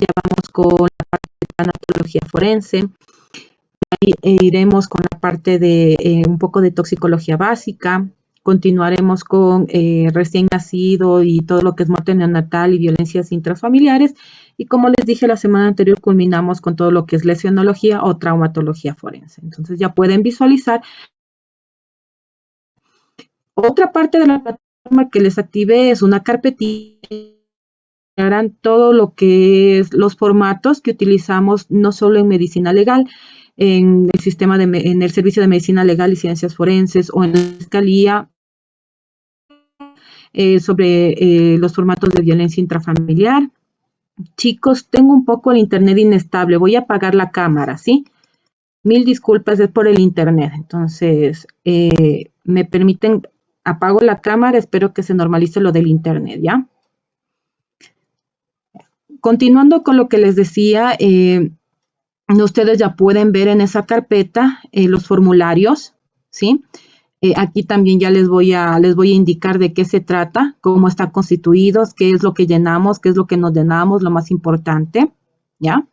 ya vamos con la parte de tanatología forense, iremos con la parte de un poco de toxicología básica, continuaremos con recién nacido y todo lo que es muerte neonatal y violencias intrafamiliares, y como les dije la semana anterior, culminamos con todo lo que es lesionología o traumatología forense. Entonces ya pueden visualizar. Otra parte de la plataforma que les activé es una carpetita. Harán todo lo que es los formatos que utilizamos no solo en medicina legal, en el sistema en el servicio de medicina legal y ciencias forenses o en la fiscalía, sobre los formatos de violencia intrafamiliar. Chicos, tengo un poco el internet inestable, voy a apagar la cámara, ¿sí? Mil disculpas, es por el internet. Entonces, me permiten, apago la cámara, espero que se normalice lo del internet, ¿ya? Continuando con lo que les decía, ustedes ya pueden ver en esa carpeta los formularios, ¿sí? Aquí también ya les voy a indicar de qué se trata, cómo están constituidos, qué es lo que llenamos, qué es lo que nos llenamos, lo más importante, ¿ya?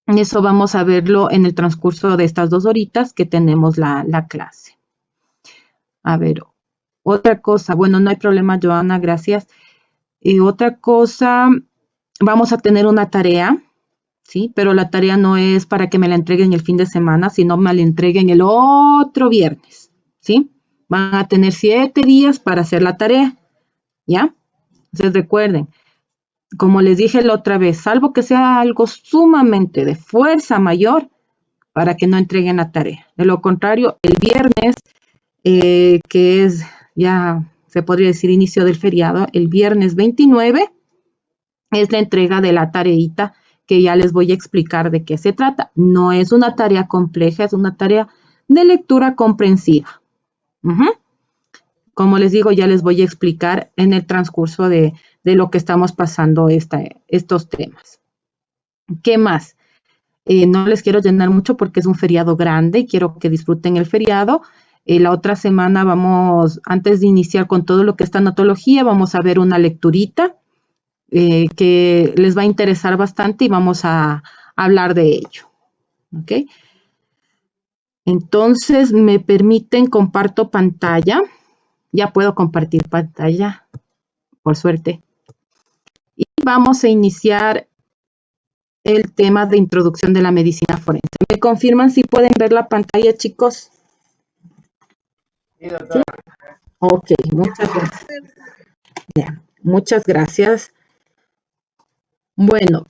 Eso vamos a verlo en el transcurso de estas 2 horitas que tenemos la clase. A ver, otra cosa, bueno, no hay problema, Joana, gracias. Otra cosa, vamos a tener una tarea, ¿sí? Pero la tarea no es para que me la entreguen el fin de semana, sino me la entreguen el otro viernes, ¿sí? Van a tener 7 días para hacer la tarea, ¿ya? Entonces recuerden, como les dije la otra vez, salvo que sea algo sumamente de fuerza mayor, para que no entreguen la tarea. De lo contrario, el viernes, que es ya, se podría decir, inicio del feriado, el viernes 29, es la entrega de la tareita que ya les voy a explicar de qué se trata. No es una tarea compleja, es una tarea de lectura comprensiva. Como les digo, ya les voy a explicar en el transcurso de lo que estamos pasando estos temas. ¿Qué más? No les quiero llenar mucho porque es un feriado grande y quiero que disfruten el feriado. La otra semana vamos, antes de iniciar con todo lo que es tanatología, vamos a ver una lecturita que les va a interesar bastante y vamos a hablar de ello. ¿Ok? Entonces, me permiten, comparto pantalla. Ya puedo compartir pantalla, por suerte. Y vamos a iniciar el tema de introducción de la medicina forense. ¿Me confirman si pueden ver la pantalla, chicos? Sí, doctora. Ok, muchas gracias. Bien, muchas gracias. Bueno,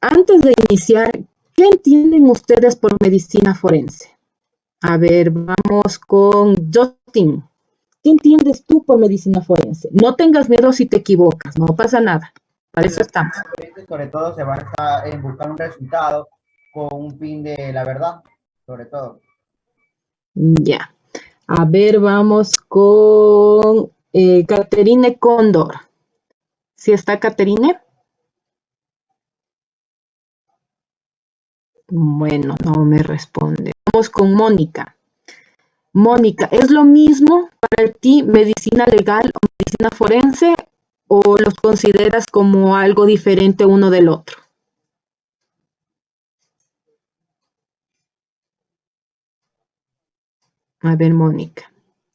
antes de iniciar, ¿qué entienden ustedes por medicina forense? A ver, vamos con Justin. ¿Qué entiendes tú por medicina forense? No tengas miedo si te equivocas, no pasa nada. Para eso estamos. Sobre todo se basa en buscar un resultado con un fin de la verdad, sobre todo. Ya. A ver, vamos con Caterine Cóndor. ¿Sí está Caterine? Bueno, no me responde. Vamos con Mónica. Mónica, ¿es lo mismo para ti medicina legal o medicina forense o los consideras como algo diferente uno del otro? A ver, Mónica.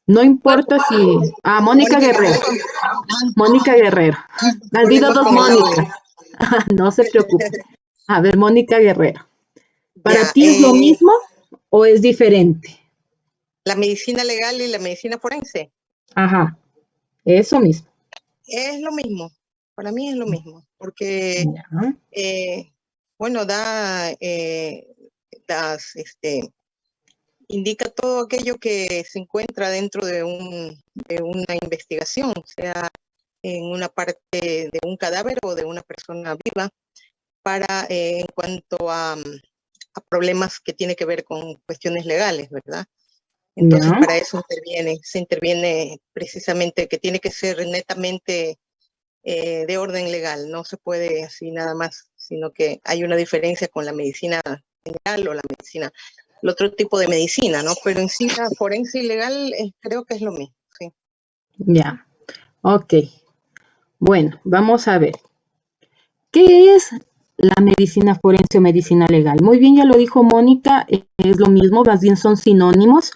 No importa si... Ah, Mónica Guerrero. Mónica Guerrero. Ha habido 2 Mónicas. No se preocupe. A ver, Mónica Guerrero. ¿Para ti es lo mismo o es diferente? La medicina legal y la medicina forense. Ajá, eso mismo. Es lo mismo, para mí es lo mismo, porque, bueno, indica todo aquello que se encuentra dentro de una investigación, sea en una parte de un cadáver o de una persona viva, para en cuanto a problemas que tiene que ver con cuestiones legales, ¿verdad? Entonces, para eso se interviene precisamente que tiene que ser netamente de orden legal, no se puede así nada más, sino que hay una diferencia con la medicina general o la medicina, el otro tipo de medicina, ¿no? Pero en sí la forense y legal creo que es lo mismo, sí. Ya, ok. Bueno, vamos a ver. ¿Qué es la medicina forense o medicina legal? Muy bien, ya lo dijo Mónica, es lo mismo, más bien son sinónimos.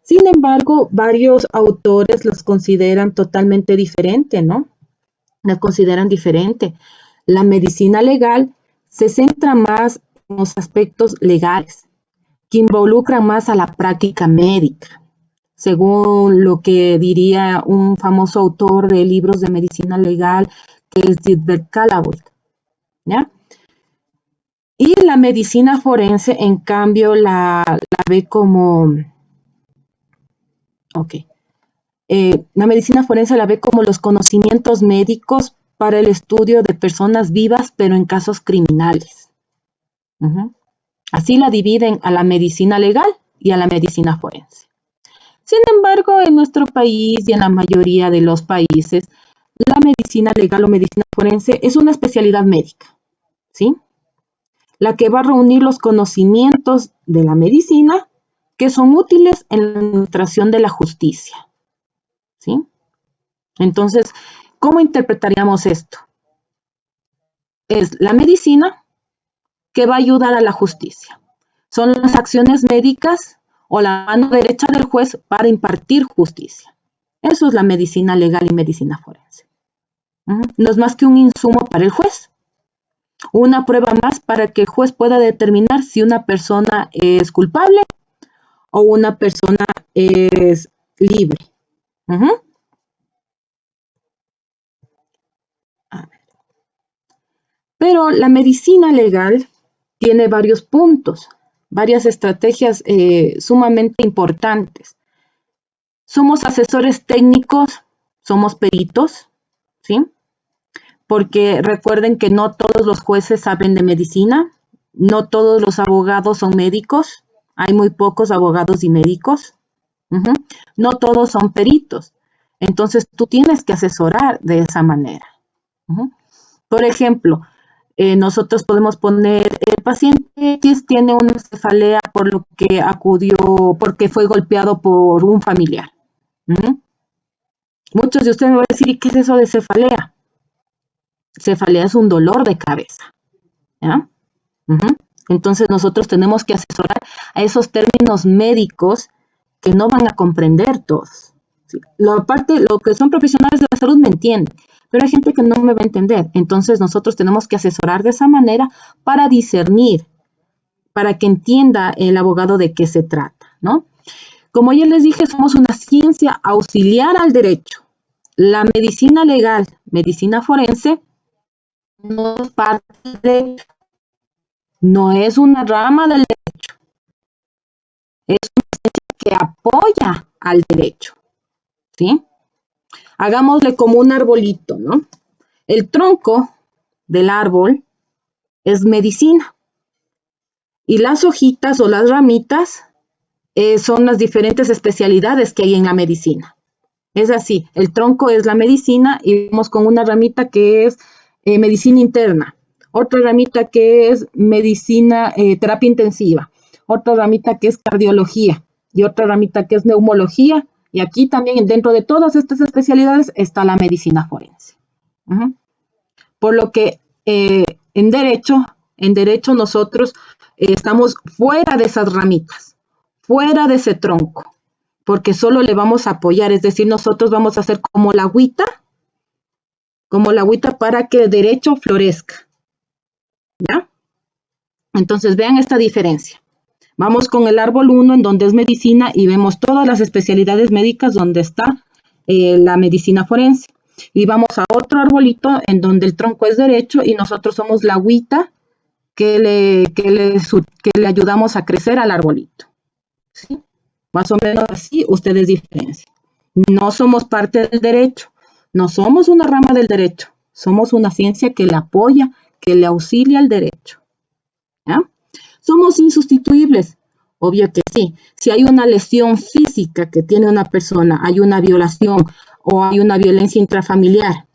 Sin embargo, varios autores los consideran totalmente diferente, ¿no? Las consideran diferente. La medicina legal se centra más en los aspectos legales, que involucran más a la práctica médica, según lo que diría un famoso autor de libros de medicina legal, que es Gilbert Callaway, ¿ya? Y la medicina forense, en cambio, la ve como, ok, la medicina forense la ve como los conocimientos médicos para el estudio de personas vivas, pero en casos criminales. Así la dividen a la medicina legal y a la medicina forense. Sin embargo, en nuestro país y en la mayoría de los países, la medicina legal o medicina forense es una especialidad médica, ¿sí? La que va a reunir los conocimientos de la medicina que son útiles en la administración de la justicia, ¿sí? Entonces, ¿cómo interpretaríamos esto? Es la medicina que va a ayudar a la justicia. Son las acciones médicas o la mano derecha del juez para impartir justicia. Eso es la medicina legal y medicina forense. No es más que un insumo para el juez. Una prueba más para que el juez pueda determinar si una persona es culpable o una persona es libre. Pero la medicina legal tiene varios puntos, varias estrategias sumamente importantes. Somos asesores técnicos, somos peritos, ¿sí? Porque recuerden que no todos los jueces saben de medicina, no todos los abogados son médicos, hay muy pocos abogados y médicos, no todos son peritos. Entonces tú tienes que asesorar de esa manera. Por ejemplo, nosotros podemos poner, el paciente X tiene una cefalea por lo que acudió, porque fue golpeado por un familiar. Muchos de ustedes me van a decir, ¿y qué es eso de cefalea? Cefalea es un dolor de cabeza, ¿ya? Entonces nosotros tenemos que asesorar a esos términos médicos que no van a comprender todos. ¿Sí? Lo que son profesionales de la salud me entienden, pero hay gente que no me va a entender. Entonces nosotros tenemos que asesorar de esa manera para discernir, para que entienda el abogado de qué se trata, ¿no? Como ya les dije, somos una ciencia auxiliar al derecho. La medicina legal, medicina forense, no es parte del derecho, no es una rama del derecho, es una ciencia que apoya al derecho, ¿sí? Hagámosle como un arbolito, ¿no? El tronco del árbol es medicina y las hojitas o las ramitas son las diferentes especialidades que hay en la medicina. Es así, el tronco es la medicina y vamos con una ramita que es medicina interna, otra ramita que es medicina, terapia intensiva, otra ramita que es cardiología y otra ramita que es neumología. Y aquí también dentro de todas estas especialidades está la medicina forense. Por lo que en derecho nosotros estamos fuera de esas ramitas, fuera de ese tronco, porque solo le vamos a apoyar, es decir, nosotros vamos a hacer como la agüita para que el derecho florezca, ¿ya? Entonces vean esta diferencia. Vamos con el árbol 1 en donde es medicina y vemos todas las especialidades médicas donde está la medicina forense. Y vamos a otro arbolito en donde el tronco es derecho y nosotros somos la agüita que le ayudamos a crecer al arbolito, ¿sí? Más o menos así ustedes diferencian. No somos parte del derecho, no somos una rama del derecho, somos una ciencia que le apoya, que le auxilia al derecho, ¿ya? ¿Somos insustituibles? Obvio que sí. Si hay una lesión física que tiene una persona, hay una violación o hay una violencia intrafamiliar,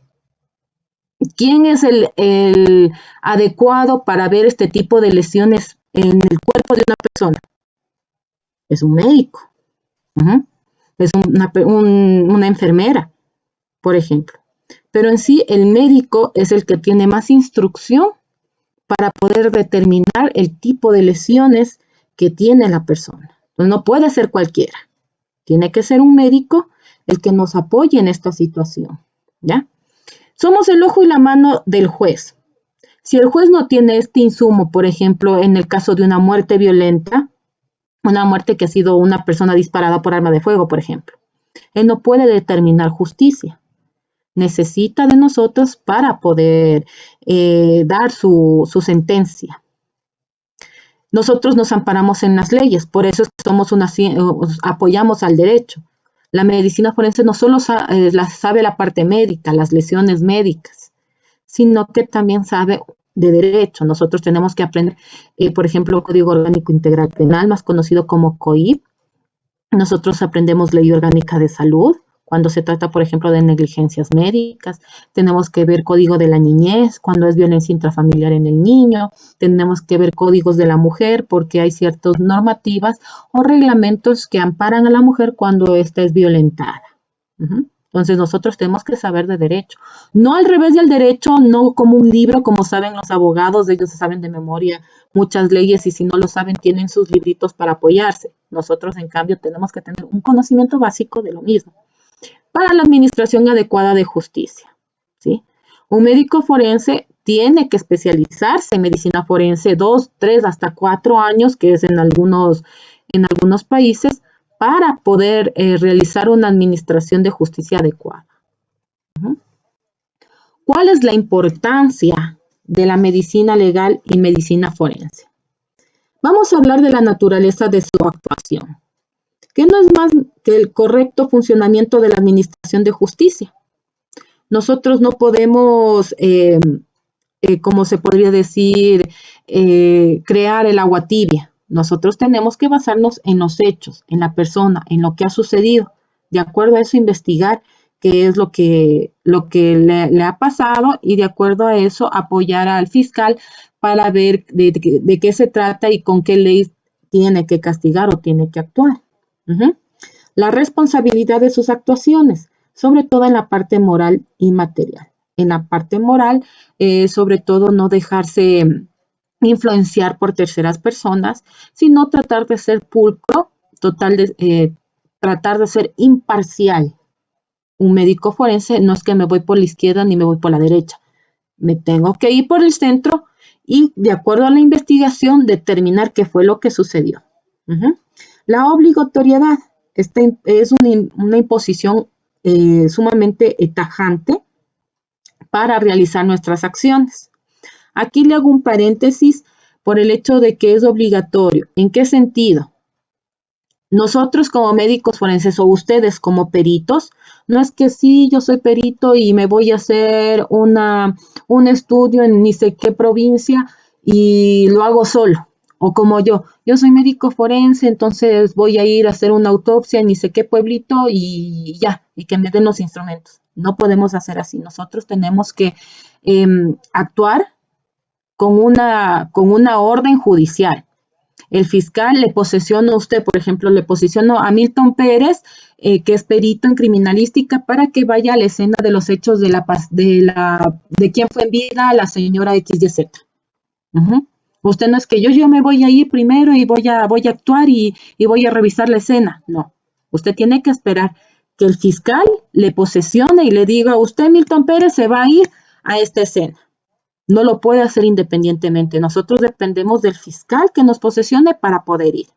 ¿quién es el adecuado para ver este tipo de lesiones en el cuerpo de una persona? Es un médico. Es una enfermera, por ejemplo. Pero en sí, el médico es el que tiene más instrucción para poder determinar el tipo de lesiones que tiene la persona. Entonces, no puede ser cualquiera. Tiene que ser un médico el que nos apoye en esta situación, ¿ya? Somos el ojo y la mano del juez. Si el juez no tiene este insumo, por ejemplo, en el caso de una muerte violenta, una muerte que ha sido una persona disparada por arma de fuego, por ejemplo, él no puede determinar justicia. Necesita de nosotros para poder dar su sentencia. Nosotros nos amparamos en las leyes, por eso es que apoyamos al derecho. La medicina forense no solo sabe la parte médica, las lesiones médicas, sino que también sabe de derecho. Nosotros tenemos que aprender, por ejemplo, Código Orgánico Integral Penal, más conocido como COIP. Nosotros aprendemos Ley Orgánica de Salud, cuando se trata, por ejemplo, de negligencias médicas. Tenemos que ver Código de la Niñez, cuando es violencia intrafamiliar en el niño. Tenemos que ver códigos de la mujer, porque hay ciertas normativas o reglamentos que amparan a la mujer cuando ésta es violentada. Entonces, nosotros tenemos que saber de derecho. No al revés del derecho, no como un libro, como saben los abogados, ellos se saben de memoria muchas leyes y si no lo saben, tienen sus libritos para apoyarse. Nosotros, en cambio, tenemos que tener un conocimiento básico de lo mismo. Para la administración adecuada de justicia, ¿sí? Un médico forense tiene que especializarse en medicina forense 2, 3, hasta 4 años, que es en algunos países, para poder realizar una administración de justicia adecuada. ¿Cuál es la importancia de la medicina legal y medicina forense? Vamos a hablar de la naturaleza de su actuación, que no es más que el correcto funcionamiento de la administración de justicia. Nosotros no podemos, como se podría decir, crear el agua tibia. Nosotros tenemos que basarnos en los hechos, en la persona, en lo que ha sucedido. De acuerdo a eso, investigar qué es lo que le ha pasado y de acuerdo a eso, apoyar al fiscal para ver de qué se trata y con qué ley tiene que castigar o tiene que actuar. La responsabilidad de sus actuaciones, sobre todo en la parte moral y material. En la parte moral, sobre todo no dejarse influenciar por terceras personas, sino tratar de ser pulcro, tratar de ser imparcial. Un médico forense no es que me voy por la izquierda ni me voy por la derecha. Me tengo que ir por el centro y, de acuerdo a la investigación, determinar qué fue lo que sucedió. La obligatoriedad. Esta es una imposición sumamente tajante para realizar nuestras acciones. Aquí le hago un paréntesis por el hecho de que es obligatorio. ¿En qué sentido? Nosotros como médicos forenses o ustedes como peritos, no es que sí, yo soy perito y me voy a hacer un estudio en ni sé qué provincia y lo hago solo. O como yo soy médico forense, entonces voy a ir a hacer una autopsia en ni sé qué pueblito y ya, y que me den los instrumentos. No podemos hacer así. Nosotros tenemos que actuar con una orden judicial. El fiscal le posesiona a usted, por ejemplo, le posesionó a Milton Pérez, que es perito en criminalística, para que vaya a la escena de los hechos de quién fue en vida la señora XYZ. Usted no es que yo me voy a ir primero y voy a actuar y voy a revisar la escena. No, usted tiene que esperar que el fiscal le posesione y le diga, usted, Milton Pérez, se va a ir a esta escena. No lo puede hacer independientemente. Nosotros dependemos del fiscal que nos posesione para poder ir.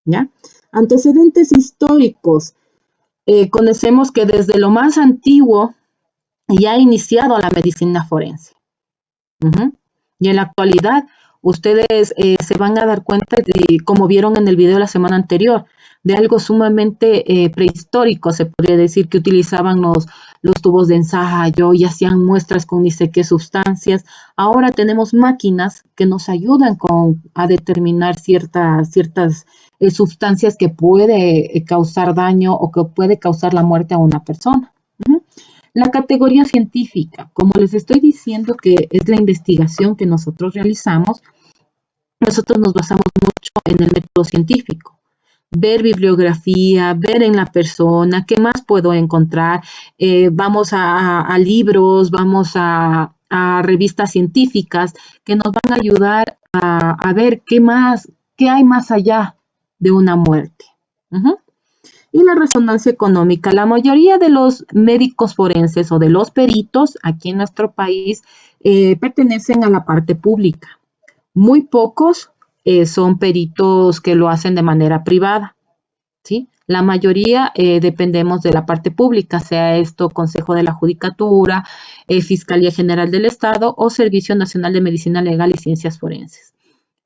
¿Ya? Antecedentes históricos. Conocemos que desde lo más antiguo ya ha iniciado la medicina forense. Y en la actualidad, ustedes se van a dar cuenta, como vieron en el video la semana anterior, de algo sumamente prehistórico, se podría decir, que utilizaban los tubos de ensayo y hacían muestras con ni sé qué sustancias. Ahora tenemos máquinas que nos ayudan a determinar ciertas sustancias que puede causar daño o que puede causar la muerte a una persona. La categoría científica, como les estoy diciendo que es la investigación que nosotros realizamos, nosotros nos basamos mucho en el método científico. Ver bibliografía, ver en la persona, qué más puedo encontrar. Vamos a libros, vamos a a revistas científicas que nos van a ayudar a ver qué hay más allá de una muerte. Y la resonancia económica. La mayoría de los médicos forenses o de los peritos aquí en nuestro país pertenecen a la parte pública. Muy pocos son peritos que lo hacen de manera privada, ¿sí? La mayoría dependemos de la parte pública, sea esto Consejo de la Judicatura, Fiscalía General del Estado o Servicio Nacional de Medicina Legal y Ciencias Forenses.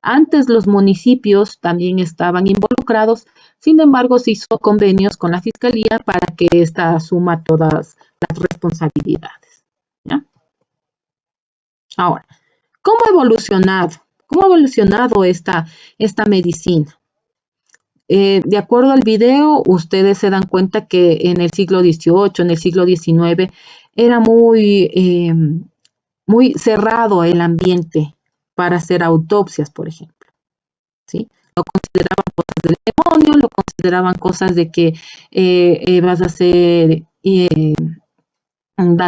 Antes los municipios también estaban involucrados, sin embargo se hizo convenios con la Fiscalía para que ésta asuma todas las responsabilidades, ¿ya? Ahora, ¿cómo ha evolucionado? ¿Cómo ha evolucionado esta medicina? De acuerdo al video, ustedes se dan cuenta que en el siglo XVIII, en el siglo XIX, era muy cerrado el ambiente para hacer autopsias, por ejemplo, ¿sí? Lo consideraban cosas del demonio, lo consideraban cosas de que vas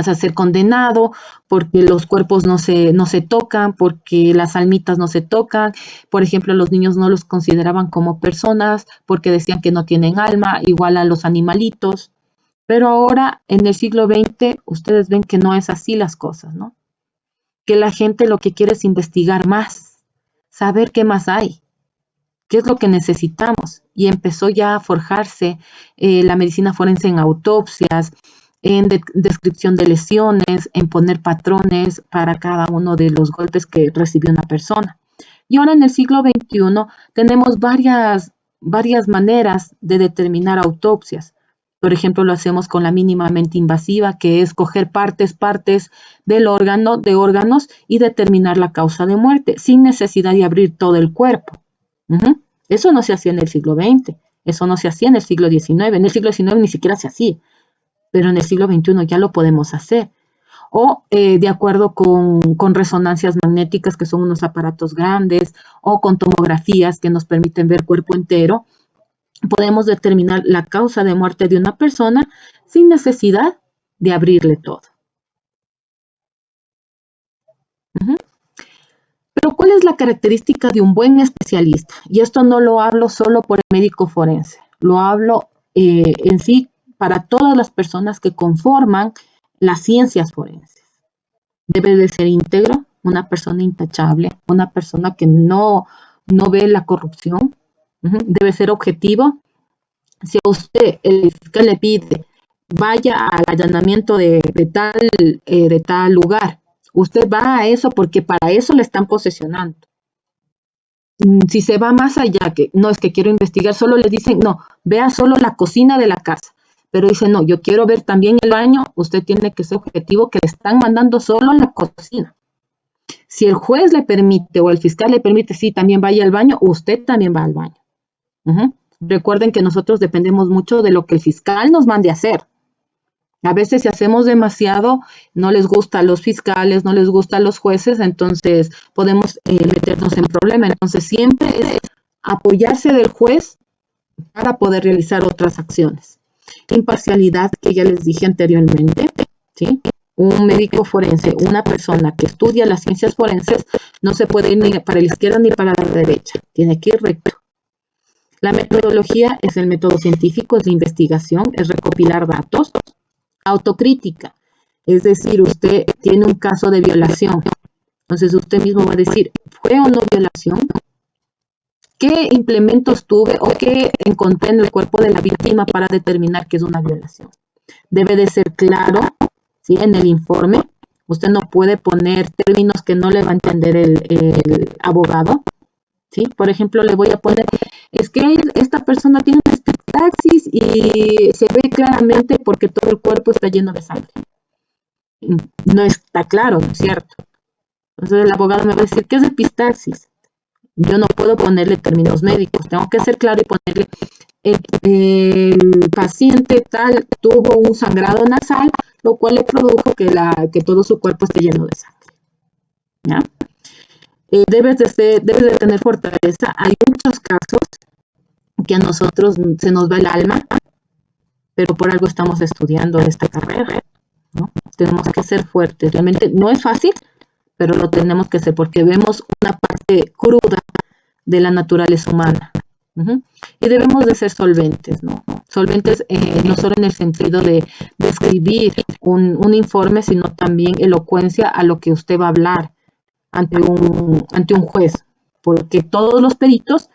a ser condenado porque los cuerpos no se tocan, porque las almitas no se tocan. Por ejemplo, los niños no los consideraban como personas porque decían que no tienen alma, igual a los animalitos. Pero ahora, en el siglo XX, ustedes ven que no es así las cosas, ¿no? Que la gente lo que quiere es investigar más, saber qué más hay, qué es lo que necesitamos. Y empezó ya a forjarse la medicina forense en autopsias, en descripción de lesiones, en poner patrones para cada uno de los golpes que recibió una persona. Y ahora en el siglo XXI tenemos varias maneras de determinar autopsias. Por ejemplo, lo hacemos con la mínimamente invasiva, que es coger partes de órganos y determinar la causa de muerte, sin necesidad de abrir todo el cuerpo. Eso no se hacía en el siglo XX, eso no se hacía en el siglo XIX. En el siglo XIX ni siquiera se hacía, pero en el siglo XXI ya lo podemos hacer. O de acuerdo con resonancias magnéticas, que son unos aparatos grandes, o con tomografías que nos permiten ver cuerpo entero, podemos determinar la causa de muerte de una persona sin necesidad de abrirle todo. Pero ¿cuál es la característica de un buen especialista? Y esto no lo hablo solo por el médico forense, lo hablo en sí para todas las personas que conforman las ciencias forenses. Debe de ser íntegro, una persona intachable, una persona que no ve la corrupción. Debe ser objetivo. Si a usted el fiscal le pide vaya al allanamiento de tal lugar, usted va a eso porque para eso le están posesionando. Si se va más allá, que no es que quiero investigar, solo le dicen, no, vea solo la cocina de la casa. Pero dice, no, yo quiero ver también el baño, usted tiene que ser objetivo, que le están mandando solo a la cocina. Si el juez le permite o el fiscal le permite, sí, también vaya al baño, usted también va al baño. Recuerden que nosotros dependemos mucho de lo que el fiscal nos mande a hacer. A veces si hacemos demasiado, no les gusta a los fiscales, no les gusta a los jueces, entonces podemos meternos en problema. Entonces siempre es apoyarse del juez para poder realizar otras acciones. Imparcialidad, que ya les dije anteriormente, ¿sí? Un médico forense, una persona que estudia las ciencias forenses, no se puede ir ni para la izquierda ni para la derecha, tiene que ir recto. La metodología es el método científico, es la investigación, es recopilar datos. Autocrítica, es decir, usted tiene un caso de violación, entonces usted mismo va a decir, ¿fue o no violación? ¿Qué implementos tuve o qué encontré en el cuerpo de la víctima para determinar que es una violación? Debe de ser claro, ¿sí? En el informe, usted no puede poner términos que no le va a entender el abogado, ¿sí? Por ejemplo, le voy a poner, es que esta persona tiene una epistaxis y se ve claramente porque todo el cuerpo está lleno de sangre. No está claro, ¿no es cierto? Entonces el abogado me va a decir, ¿qué es epistaxis? Yo no puedo ponerle términos médicos, tengo que ser claro y ponerle, el paciente tal tuvo un sangrado nasal, lo cual le produjo que todo su cuerpo esté lleno de sangre. ¿Ya? Debes de tener fortaleza. Hay muchos casos que a nosotros se nos va el alma, pero por algo estamos estudiando esta carrera. ¿no? Tenemos que ser fuertes. Realmente no es fácil, pero lo tenemos que hacer porque vemos una parte cruda de la naturaleza humana. Y debemos de ser solventes, ¿no? Solventes no solo en el sentido de escribir un informe, sino también elocuencia a lo que usted va a hablar ante un juez, porque todos los peritos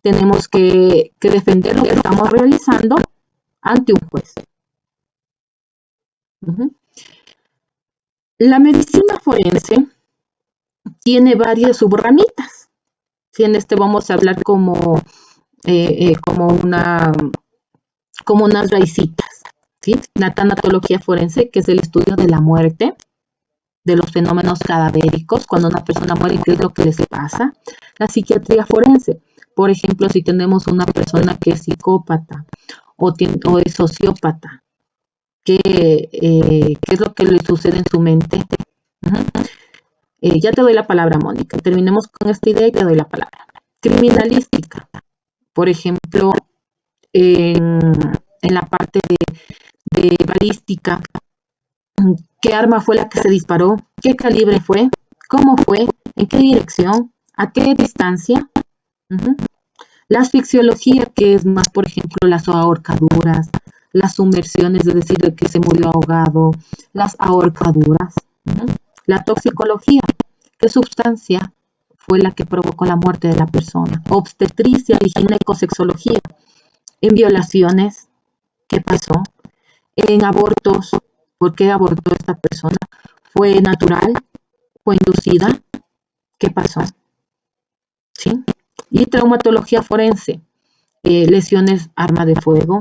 tenemos que defender lo que estamos realizando ante un juez. La medicina forense tiene varias subramitas. ¿Sí? En este vamos a hablar como unas raicitas, ¿sí? La tanatología forense, que es el estudio de la muerte, de los fenómenos cadavéricos, cuando una persona muere, qué es lo que les pasa. La psiquiatría forense, por ejemplo, si tenemos una persona que es psicópata o es sociópata, ¿qué es lo que le sucede en su mente? Ya te doy la palabra, Mónica. Terminemos con esta idea y te doy la palabra. Criminalística, por ejemplo, en la parte de balística, ¿qué arma fue la que se disparó? ¿Qué calibre fue? ¿Cómo fue? ¿En qué dirección? ¿A qué distancia? La asfixiología, que es más, por ejemplo, las ahorcaduras, las sumersiones, es decir, que se murió ahogado, las ahorcaduras. La toxicología, ¿qué sustancia fue la que provocó la muerte de la persona? Obstetricia y ginecosexología. En violaciones, ¿qué pasó? En abortos, ¿por qué abortó esta persona? ¿Fue natural? ¿Fue inducida? ¿Qué pasó? ¿Sí? Y traumatología forense, lesiones, arma de fuego,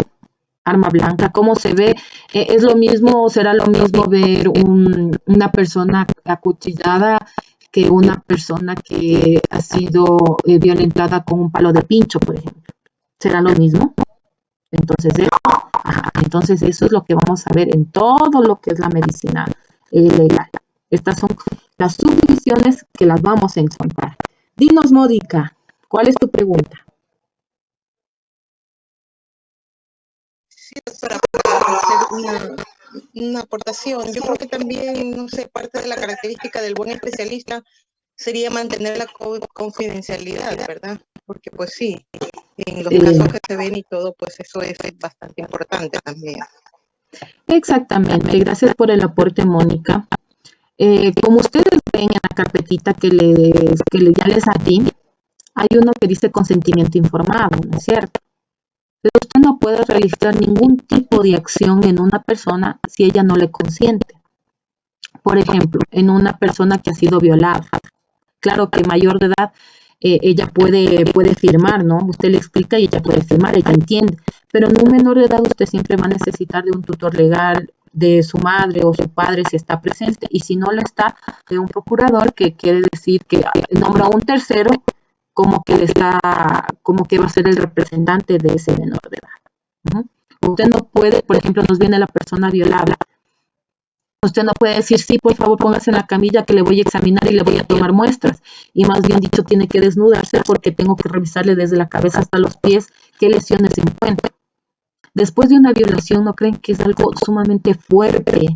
arma blanca, ¿cómo se ve? ¿Es lo mismo o será lo mismo ver una persona acuchillada que una persona que ha sido violentada con un palo de pincho, por ejemplo? ¿Será lo mismo? Entonces eso es lo que vamos a ver en todo lo que es la medicina legal. Estas son las subdivisiones que las vamos a encontrar. Dinos, Mónica, ¿cuál es tu pregunta? Sí, doctora, para hacer una aportación. Yo creo que también, no sé, parte de la característica del buen especialista sería mantener la confidencialidad, ¿verdad? Porque pues sí, en los casos que se ven y todo, pues eso es bastante importante también. Exactamente, gracias por el aporte, Mónica. Como ustedes ven en la carpetita que ya les di, hay uno que dice consentimiento informado, ¿no es cierto? Pero usted no puede realizar ningún tipo de acción en una persona si ella no le consiente. Por ejemplo, en una persona que ha sido violada. Claro que mayor de edad, ella puede firmar, ¿no? Usted le explica y ella puede firmar, ella entiende. Pero en un menor de edad usted siempre va a necesitar de un tutor legal, de su madre o su padre si está presente. Y si no lo está, de un procurador, que quiere decir que nombra a un tercero como que va a ser el representante de ese menor de edad. Usted no puede, por ejemplo, nos viene la persona violada. Usted no puede decir, sí, por favor, póngase en la camilla que le voy a examinar y le voy a tomar muestras. Y más bien dicho, tiene que desnudarse porque tengo que revisarle desde la cabeza hasta los pies qué lesiones se encuentran. Después de una violación, ¿no creen que es algo sumamente fuerte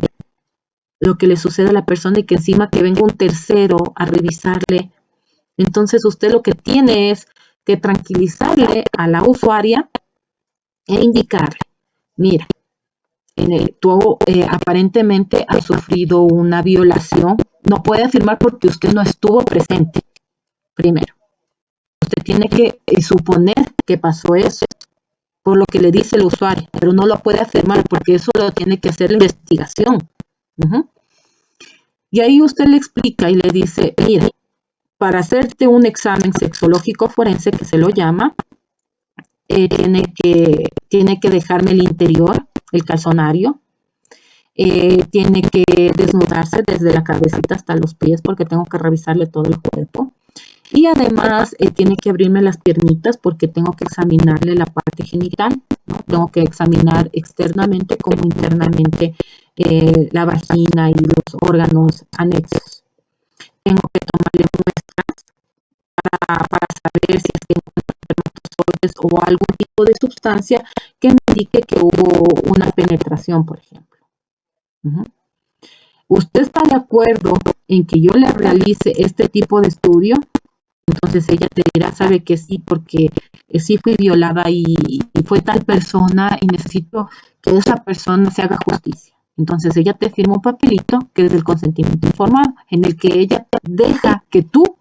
lo que le sucede a la persona y que encima que venga un tercero a revisarle? Entonces usted lo que tiene es que tranquilizarle a la usuaria e indicarle, mira, tú aparentemente has sufrido una violación, no puede afirmar porque usted no estuvo presente, primero. Usted tiene que suponer que pasó eso, por lo que le dice el usuario, pero no lo puede afirmar porque eso lo tiene que hacer la investigación. Y ahí usted le explica y le dice, mira, para hacerte un examen sexológico forense, que se lo llama, tiene que dejarme el interior, el calzonario, tiene que desnudarse desde la cabecita hasta los pies porque tengo que revisarle todo el cuerpo. Y además tiene que abrirme las piernitas porque tengo que examinarle la parte genital, ¿no? Tengo que examinar externamente como internamente la vagina y los órganos anexos. Tengo que tomarle muestras para saber si es que encuentro espermatozoides o algún tipo de sustancia que me indique que hubo una penetración, por ejemplo. ¿usted está de acuerdo en que yo le realice este tipo de estudio? Entonces ella te dirá, sabe que sí, porque sí fui violada y fue tal persona y necesito que esa persona se haga justicia. Entonces ella te firma un papelito que es el consentimiento informado, en el que ella deja que tú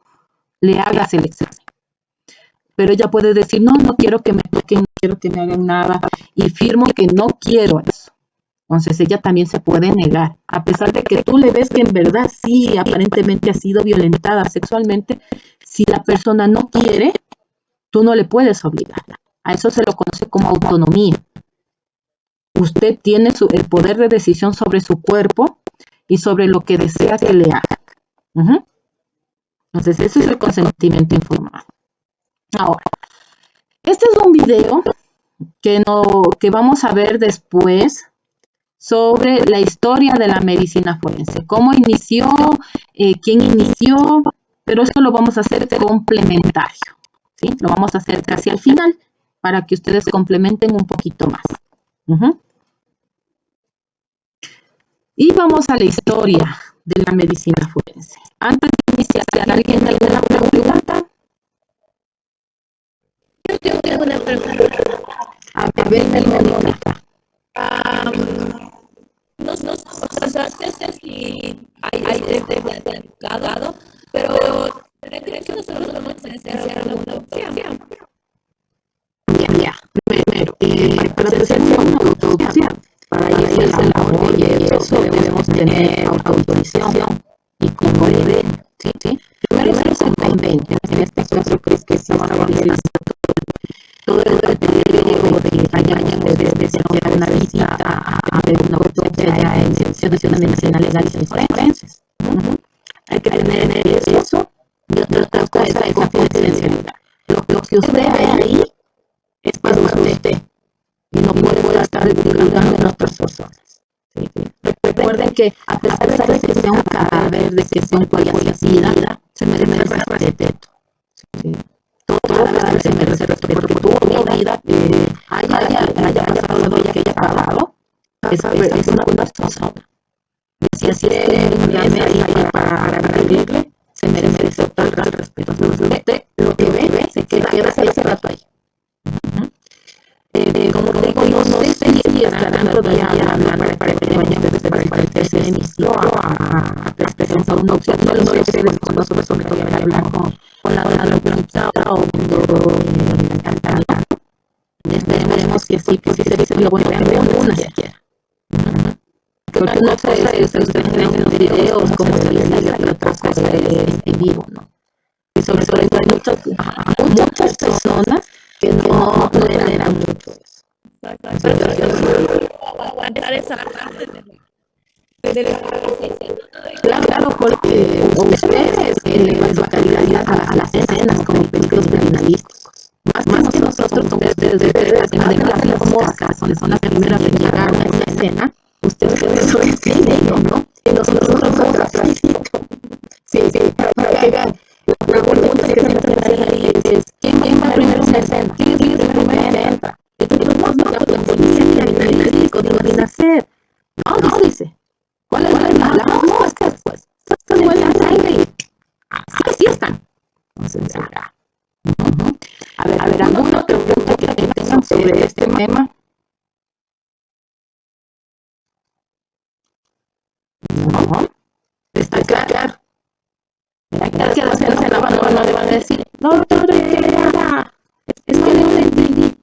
le hagas el examen. Pero ella puede decir, no, no quiero que me toquen, no quiero que me hagan nada, y firmo que no quiero eso. Entonces ella también se puede negar, a pesar de que tú le ves que en verdad sí, aparentemente ha sido violentada sexualmente. Si la persona no quiere, tú no le puedes obligar. A eso se lo conoce como autonomía. Usted tiene el poder de decisión sobre su cuerpo y sobre lo que desea que le haga. Entonces ese es el consentimiento informado. Ahora, este es un video que vamos a ver después sobre la historia de la medicina forense, cómo inició, quién inició, pero esto lo vamos a hacer complementario, ¿sí? Lo vamos a hacer casi al final para que ustedes complementen un poquito más. Y vamos a la historia de la medicina forense. Antes de iniciar, ¿alguien tiene alguna pregunta? Yo tengo una pregunta. A ver, Mónica. Nos pasaste si hay certificado, pero ¿crees que nosotros vamos a hacer alguna autopsia? Ya. Primero, para hacer una autopsia, para irse a la labor y eso debemos tener autorización y convenio, ¿sí? Primero es el convenio. En este caso creo que se va a realizar todo el periodo de años desde hacer una visita a ver una autopsia ya en instituciones de medicina legal y forenses. Hay que tener eso, y otra cosa es la confidencialidad. Lo que usted ve ahí es para usted y no puede estar divulgando en otras personas. ¿Sí? Recuerden que a pesar de que sea un cadáver, de que sea un fallecida, se merece respeto. ¿Sí? Todas las veces se merece respeto por tu vida, haya pasado lo que haya pasado, es una persona. Si así es un remedio para vivirle, se merece todo el respeto. Usted lo que ve, se queda ese rato ahí. Como te digo, no sé si estarán todavía hablando para que vayan para que se inició a presentar una opción. No lo sé, desconozco sobre todo para hablar con la doctora o esperemos que sí se lo bueno vean una siquiera. Porque no sé si ustedes ven los videos como se les dice, pero otra cosa es en vivo, ¿no? Y sobre todo hay muchas personas que no toleraran mucho eso. Aguantar esa parte de Claro, porque ustedes elevan su calidad a las escenas como películas criminalísticos. Más que nosotros, como ustedes de las moscas, son las primeras en llegar a una escena, ustedes son el cine, ¿no? Y nosotros somos atrás. Sí, para que vean. La pregunta que siempre me ahí es, ¿quién va primero en la escena? ¿Quién es el primero que entra? Entonces, no, la policía criminalístico no viene a hacer. No, dice. ¿Cuál es la moscas, pues? Están igual en sangre. Así están. Entonces, a ver, ¿alguna otra pregunta que tengan sobre este tema? No. Está claro. Gracias a hacerse la mano, no le van a decir, doctor, ¿qué era? Es que no le entendí.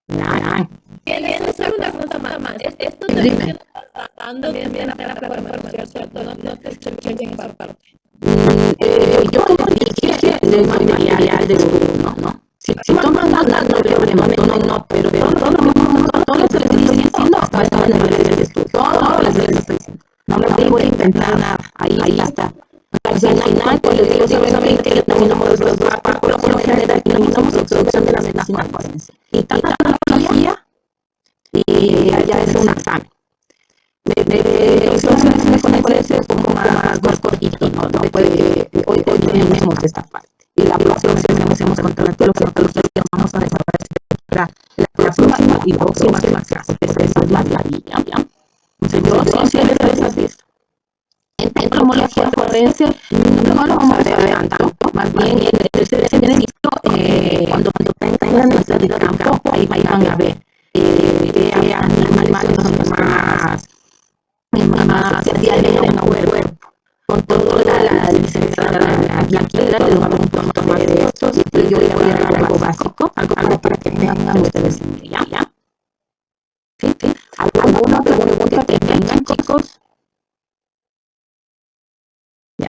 Nada. Quería hacer una pregunta más. Esto también está tratando de la formación, ¿cierto? No te escuché en esa parte. Yo como dije, les mandaría de uno, ¿no? Si toman nada, no hay problema, no, pero todo lo que les estoy diciendo va a estar en el estudio, todo lo que les estoy diciendo. No me voy a inventar nada, ahí está. Al final, pues les digo, saben que terminamos los mapas, por lo general terminamos la introducción de la medicina forense. Y tanta tecnología, y ya es un examen. Entonces, me parece como más cortito, ¿no? Hoy tenemos esta parte. Y la próxima hacemos contar todo lo que vamos a desarrollar la próxima y próxima clase. Esa es la guía, ¿ya? Entonces, yo sí les he visto. entomología forense no lo vamos a ver tanto, más bien en el tercer semestre, cuando tengan la salida de campo, ahí van a ver qué animales son los más sociales en un cuerpo. Con toda la licenciada Blanquita, les va a dar un poco más de esto, y yo les voy a dar algo básico, algo para que tengan ustedes ¿ya? ¿Sí? ¿Alguna pregunta que tengan, chicos? Ya.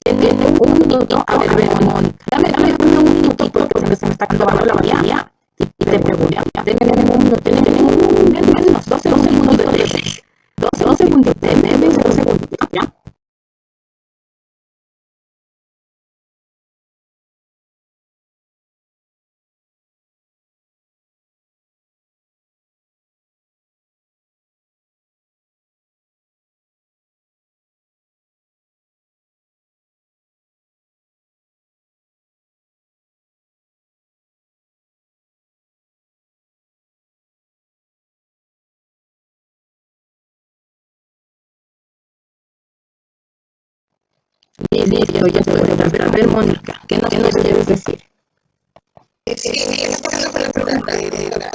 Tienen un minuto. A ver, Mónica. Dame un minuto porque se me está acabando la batería. Y te pregunto. Tienen un minuto. Menos 12 segundos de 2 segundos. Menos 2 segundos. ¿Ya? Listo, ya te voy a volver a ver, Mónica. ¿Qué nos quieres decir? Sí, empezando con la pregunta, doctora.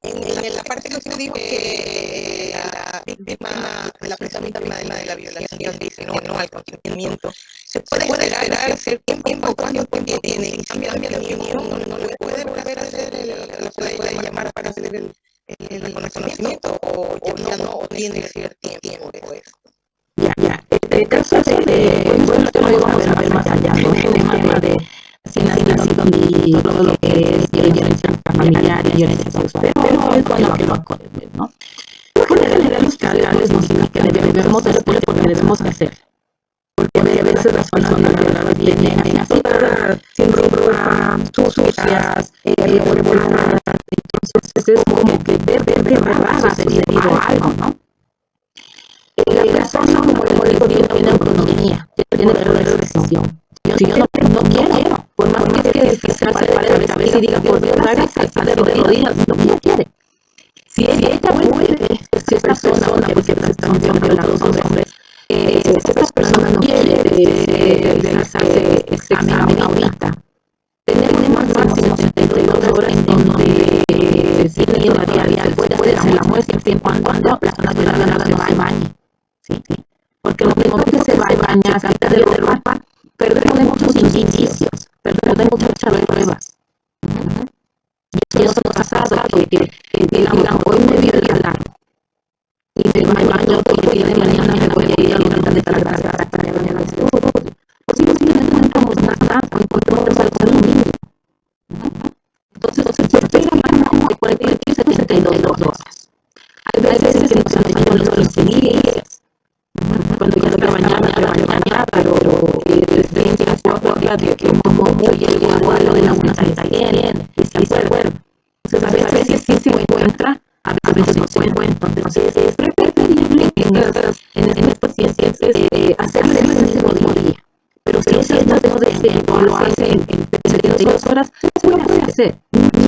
En la parte que usted dijo que la víctima, la presunta víctima de la violación dice no al consentimiento, ¿se puede esperar hacer tiempo? ¿Cuánto tiempo tiene? ¿Cambia de opinión? ¿No le puede volver a hacer la puede llamar para hacer el reconocimiento o ya no tiene cierto tiempo después? Ya. El caso bueno, esto lo vamos a ver más allá, ¿no? El tema de si nacido y todo lo que es violencia familiar y violencia sexual, pero es bueno que lo acuerden, ¿no? Por general, los legales nos dicen que debemos hacer porque debemos hacer. Porque a veces las personas violadas vienen así sin ropa, sucias, revolvadas, entonces es como que de verdad ha sucedido algo, ¿no? La persona, como digo, tiene autonomía, tiene poder de decisión. Si yo no quiero, por más que se alce de cabeza y diga, por Dios, hágase de rodillas, no quiere. Si ella puede, si esta persona, porque estamos violando los hombres, si esta persona no quiere realizarse examen ahorita, tenemos máximo 72 horas en donde tiene todavía puede hacer la muestra siempre y cuando la persona violada se bañe. Sí. Porque lo primero que se va a bañar antes de ropa, perdemos muchos indicios, perdemos muchas pruebas. Y eso nos ha pasado que digamos, hoy me voy a violar y me baño y de mañana me voy a ir a lugar de la grasa para que me bañe la salud. Posiblemente no encontramos nada o encontramos algo mínimo. Entonces, se espera mínimo de 48 a 72 horas. Hay veces que nos han hecho los 15 días. Cuando ya está bañada, pero desde 24 horas de que como mucho llegó a lo de la 1:31 y se vuelve. Entonces, a veces sí se encuentra, a veces no se encuentra. Entonces, es preferible en estos pacientes hacerse el mismo día. Pero si estas dos de lo hacen en 72 horas, se puede hacer.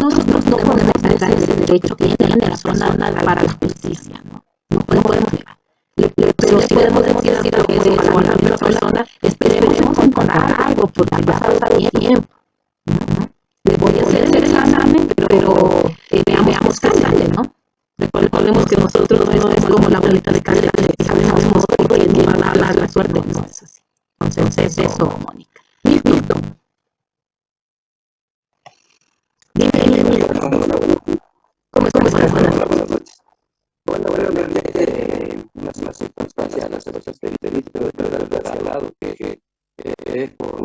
Nosotros no podemos negar ese derecho que tiene la persona para la justicia, ¿no? No podemos negar. Pero sí podemos decir a través de eso a la otra persona, esperemos encontrar algo porque va a pasar tiempo. Le voy a hacer el examen, pero veamos qué sale, ¿no? Recordemos que nosotros no es como la bolita de carne que sabemos porque nos va a dar la suerte, no es así. Entonces, eso, Mónica. Listo. Dime, ¿cómo estás? Buenas noches. Bueno, una circunstancia, las características de al lado que es por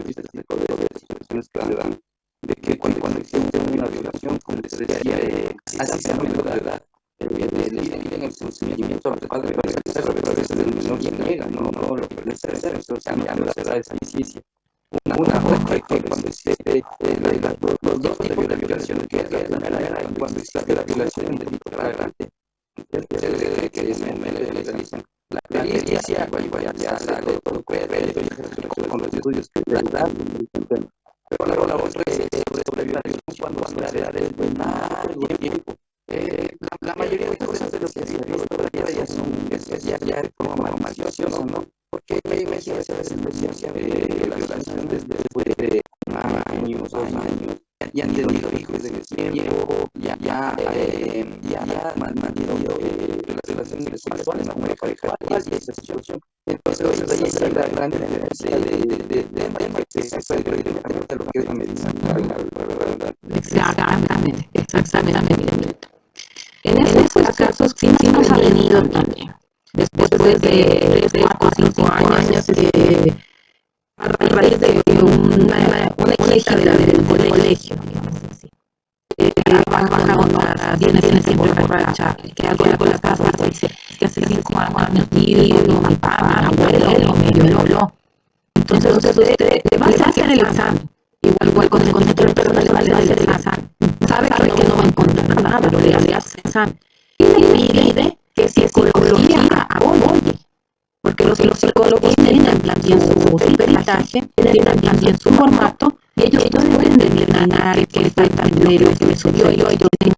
vistas de situaciones que se dan de que cuando existe una violación, como les decía, así sea menor de edad, le piden el consentimiento al padre para hacerlo, pero a veces el menor se niega, no lo quiere hacer, entonces cambiando las edades de justicia. Una cosa que cuando existe los dos tipos de violación, que es la primera, cuando existe la violación del delito flagrante, que me legalizan la pericia, ya sale todo con los estudios que ya dan, pero la otra es sobre violación cuando se da desde largo tiempo. La mayoría de cosas de lo que se todavía son ya como malicioso, ¿no? Porque imagínense a veces violación después de años, 2 años, ya han tenido hijos en ese tiempo, ya han mantenido relaciones sexuales con pareja y esa situación. Entonces ahí está la gran diferencia de directamente a lo que es la medicina, ¿verdad? Exactamente. En esos casos sí nos ha venido también. Después de 3, 4, 5 años, a raíz de una hijita del colegio, digamos así. Baja onda, viene siempre borracha, que algo la casa dice que hace 5 años mi papá, mi abuelo me violó. Entonces usted le va a hacer el examen. Igual con el concepto de personalidad le hace el examen. Sabe que no va a encontrar nada, pero le hace el examen. Y le pide que si psicología apoye. Porque los psicólogos tienen también su peritaje, tienen también su formato, y ellos pueden determinar que falta de lo que me subió. Ellos tienen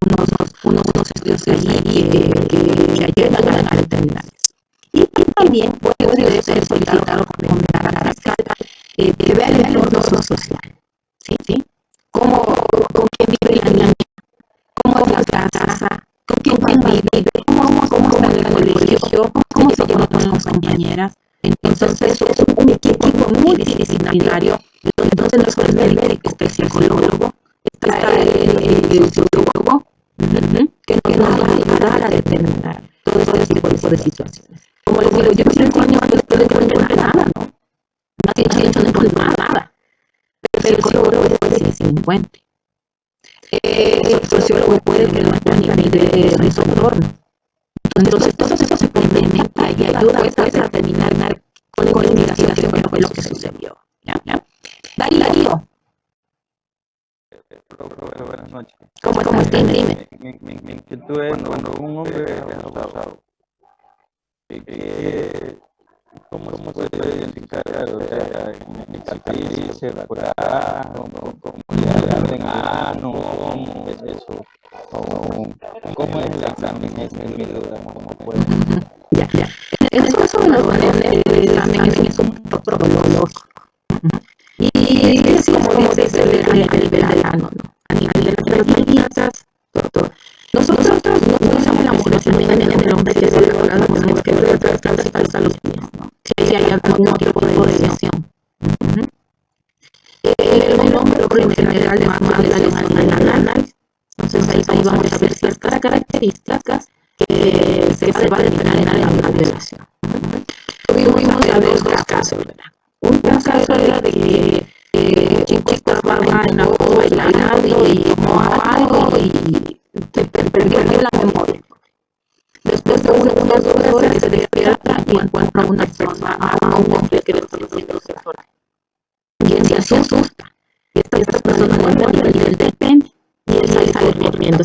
unos estudios allí que ayudan a determinar eso. Y también puede ser solicitado recomendar a la fiscal que vea el entorno social. ¿Sí? ¿Con quién vive la niña? ¿Cómo es la casa? ¿Con quién vive? ¿Cómo está en el colegio? ¿Cómo se lleva con las compañeras? Entonces es un equipo multidisciplinario donde no solo el médico, está el psicólogo, está el sociólogo, que nos va a ayudar a determinar todo ese tipo de situaciones. Como les digo, yo 5 años después de no encuentro nada, ¿no? No encuentro nada. Pero el psicólogo después de 50. El sociólogo puede que no encuentre a nivel de su entorno. Entonces todo eso se complementa y ayuda a determinar con la investigación qué fue lo que sucedió. ¿Ya? Darío. Buenas noches. ¿Cómo estás? Dime. Mi inquietud es cuando un hombre es abusado, ¿cómo se puede identificar? O sea, en cicatrices, curar, cómo le abren ano, cómo es eso, cómo es el examen ese, mi duda, cómo puede. Ya. Eso de los examen es un proctológico. Y es como dice a nivel del ano, ¿no? A nivel de las manitas, todo. Nosotros no usamos la mujer, también en el hombre que se le coloca con el que le descansa los pies, ¿no? Si hay algún tipo de lesión. El hombre, por en general, es más de la lesión en la anal. Entonces ahí vamos a ver ciertas características que se van a determinar en la violación. Tuvimos ya dos casos, ¿verdad? Un caso era de que el chico estaba en la voz bailando y tomó algo y perdió la memoria. Después de unas 2 horas se despierta y encuentra a una persona, a un hombre que le está haciendo sexo oral. Y él se asusta. Y esta persona no encuentra el nivel del pene. Y él sale corriendo.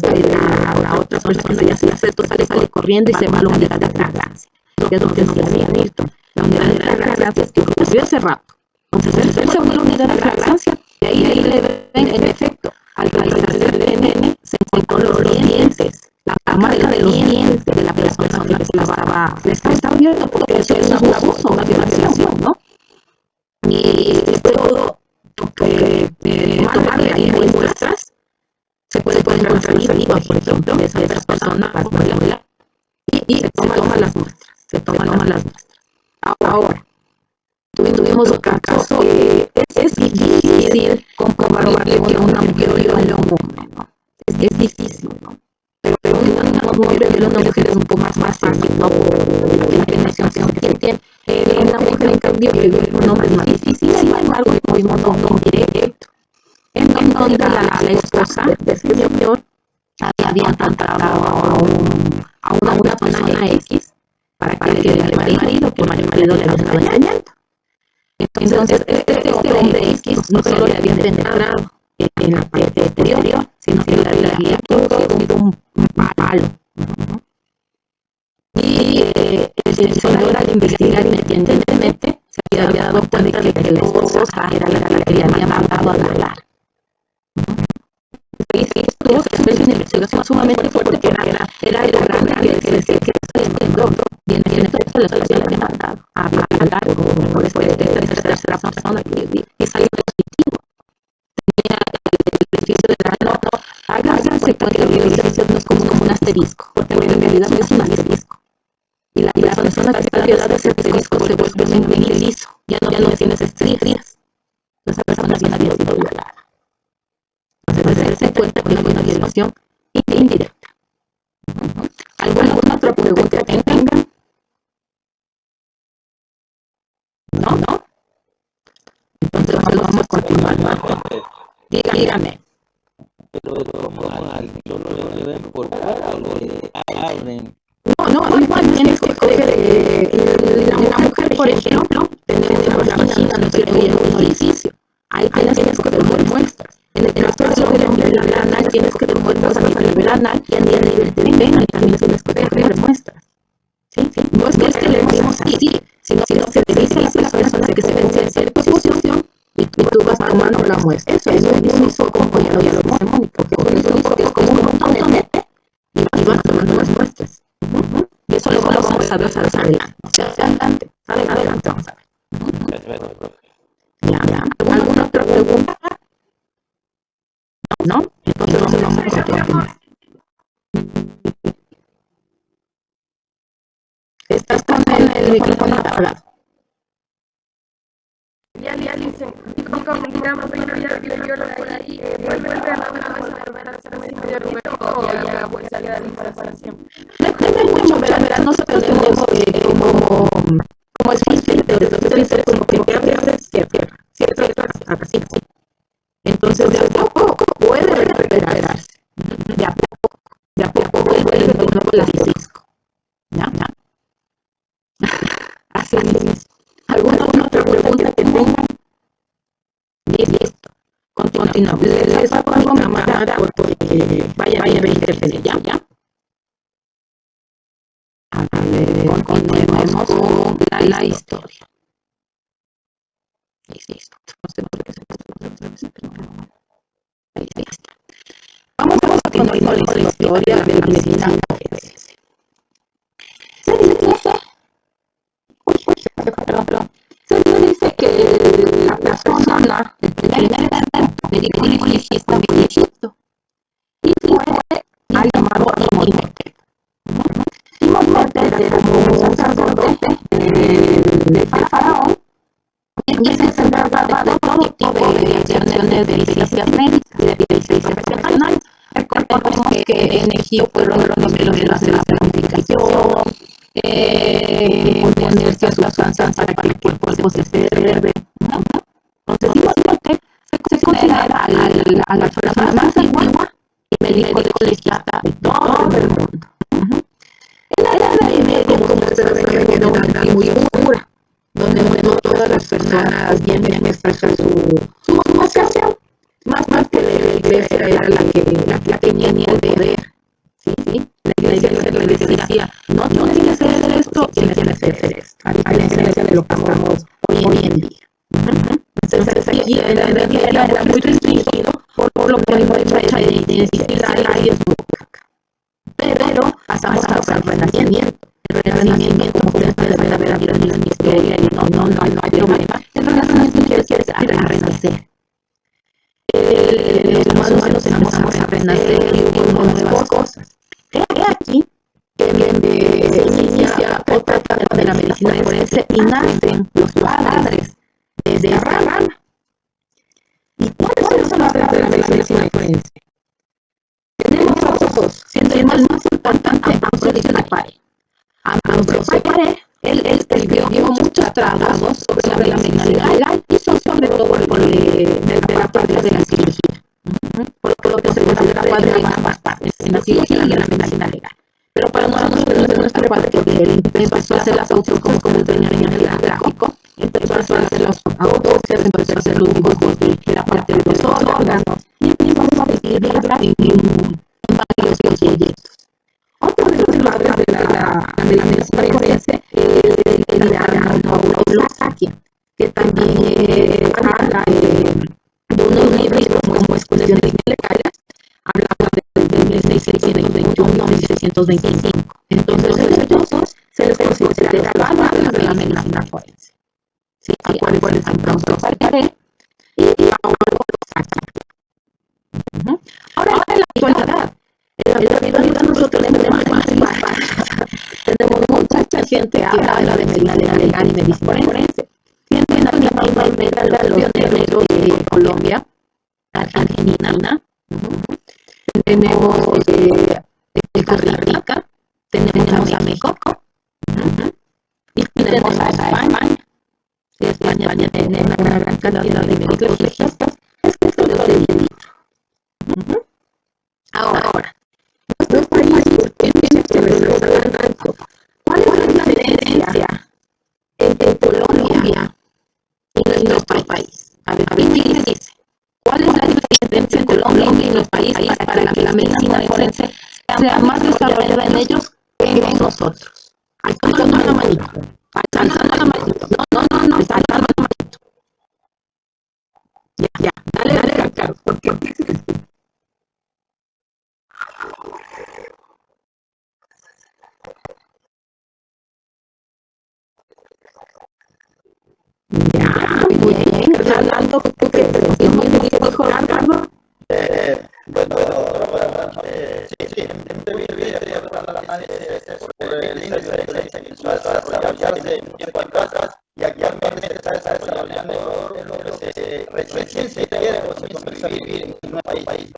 La otra persona ya se le acerca, sale corriendo y se va a la unidad de fragancia. Que es lo que no le había visto. La unidad de fragancia es que ocurrió hace rato. Entonces él se va a la unidad de fragancia y ahí le ven en efecto. Al realizarse el PNN se encontró los dientes, la marca de los dientes de la persona que le estaba viendo, porque eso es un abuso, una violación, ¿no? Y todo tomarle muestras se puede encontrar saliva, por ejemplo, de esa persona para violar y se toman las muestras. Ahora, tuvimos otro caso que es difícil comprobar que una mujer viola a un hombre, ¿no? Es difícil, ¿no? Pero un hombre viola a una mujer es un poco más fácil, ¿no? Por la penetración que tiene. Una mujer, en cambio, que viola a un hombre es más difícil. Sin embargo, tuvimos un directo en donde la esposa de ese señor había contratado a una persona X para que le diera al marido, que el marido le estaba engañando. Entonces, este hombre X no solo le había penetrado en la parte exterior, sino que le había introducido un palo. Y el señor, al investigar independientemente, se había dado cuenta de que la esposa era la que le había mandado a violar. Esto es una investigación sumamente fuerte porque era el gran que decía que este otro, y en efecto encuentra que los servicios no es como un asterisco, porque en realidad no es un asterisco. Y la persona que está violada de ese asterisco se vuelve bien liso, ya no tienes estrías. Esa persona bien había sido violada. Entonces se cuenta con una violación indirecta. ¿Alguna otra pregunta que tengan? ¿No? Entonces vamos a continuar. Dígame. Pero como yo no le ven por cara, le abren. No, igual tienes que coger la mujer, por ejemplo, tenemos la vagina, no sé, y un orificio. Ahí tienes que tomar muestras. En el caso del hombre, la anal, tienes que tomar muestras a nivel anal y a nivel de vena, y también tienes que coger muestras. ¿Sí? No es que le decimos sí, sino que se le dice a la persona que se vence en cierta posición y tú vas tomando la muestra. Eso es un hizo como ya lo dice Mónica, porque es como un montón de y vas tomando las muestras. Y eso lo vamos a ver más adelante. O sea, adelante, vamos a ver. Ya. ¿Alguna otra pregunta? ¿No? Entonces vamos a continuar. Estás con el micrófono apagado. Ya dice, digamos, yo lo por ahí, vuelve a la volver a hacer medio Roberto o ya voy a salir a la separación. Depende mucho, verás, nosotros tenemos como esfínter, como que te abres, cierras, así. Entonces, de a poco puede recuperarse. De a poco vuelve de nuevo el disco. ¿Ya? Así es. ¿Alguna otra pregunta que tengan? Listo. Continuamos. Les apago mi cámara porque vaya a interferir. ¿Ya? A ver, continuemos con la historia. Listo. No sé por qué se puso otra vez, pero ahí está. Vamos a continuar con la historia de la medicina forense. Se dice que la persona, el primer médico legista de Egipto, y fue al llamado Imhotep. Imhotep era un sacerdote del faraón y se encargaba de todo tipo de acciones de licencias médicas, de licencias profesionales. Recordemos que en Egipto fueron los primeros de la certificación, ponerse a su alcance para que el cuerpo se preserve. Entonces, Imhotep se considera a la persona más antigua y médico legista de todo el mundo. En la Edad Media, como ustedes saben, era una edad muy oscura, donde no todas las personas bien expresan su vocación. Más que la iglesia era la que tenía el poder. ¿Sí? La iglesia le decía, no tienes que hacer esto, tienes que hacer esto. A diferencia de lo que hacemos hoy en día. Entonces aquí en la Edad Media era muy restringido, por lo que hay mucha identidad y es muy poca. Pero pasamos al Renacimiento. El Renacimiento, como ustedes deben haber habido en la historia, y no hay problema. El Renacimiento quiere decir renacer. Los humanos empezamos a renacer y hubo nuevas cosas. He aquí que se inicia otra etapa de la medicina forense y nacen los padres de esa rama. ¿Y cuáles son los padres de la medicina forense? Tenemos dos, siendo el más importante Ambrosio de Paré. Ambrosio de Paré, él escribió muchos trabajos sobre la medicina legal y sobre todo de la parte de la cirugía. Por lo que se considera padre de ambas partes, en la cirugía y en la medicina legal. Pero para nosotros es nuestro padre porque él empezó a hacer las autopsias como veterinario gráfico, empezó a hacer las autopsias, empezó a hacer los dibujos de la parte de los órganos y empezó a escribir en varios proyectos. Otro de los padres de la medicina forense es el Paulo Saquia, que también habla de unos libros como Exclusiones Legales, hablaba de 1621 a 1625. Entonces, ellos dos se les considera padres de la medicina forense. ¿Sí? A cuáles han causado Paré y Paulo Saquia. Ahora, en la actualidad, gente que habla de medicina legal y medicina forense. Tienen aquí normalmente los pioneros de Colombia, Argentina, tenemos Costa Rica, tenemos a México, y tenemos a España. Sí, España tiene una gran cantidad de médicos legistas, escritores de libros. Ahora, nuestro país tiene que regresar al alto. ¿Cuál es la diferencia entre Colombia y nuestro país? A ver, ¿qué dice? ¿Cuál es la diferencia entre Colombia y los países para que la medicina forense sea más desarrollada en ellos que en nosotros? Alzando la manito. Alzando la manito. No, alzando la manito. Ya, dale, Carlos, porque ya, muy bien. Rolando, ¿tú qué dijo Carlos? Bueno, sí, por el índice de violencia sexual desarrollarse en tiempo atrás y actualmente está desarrollando lo que recién se quiere o se comienza a vivir en un país.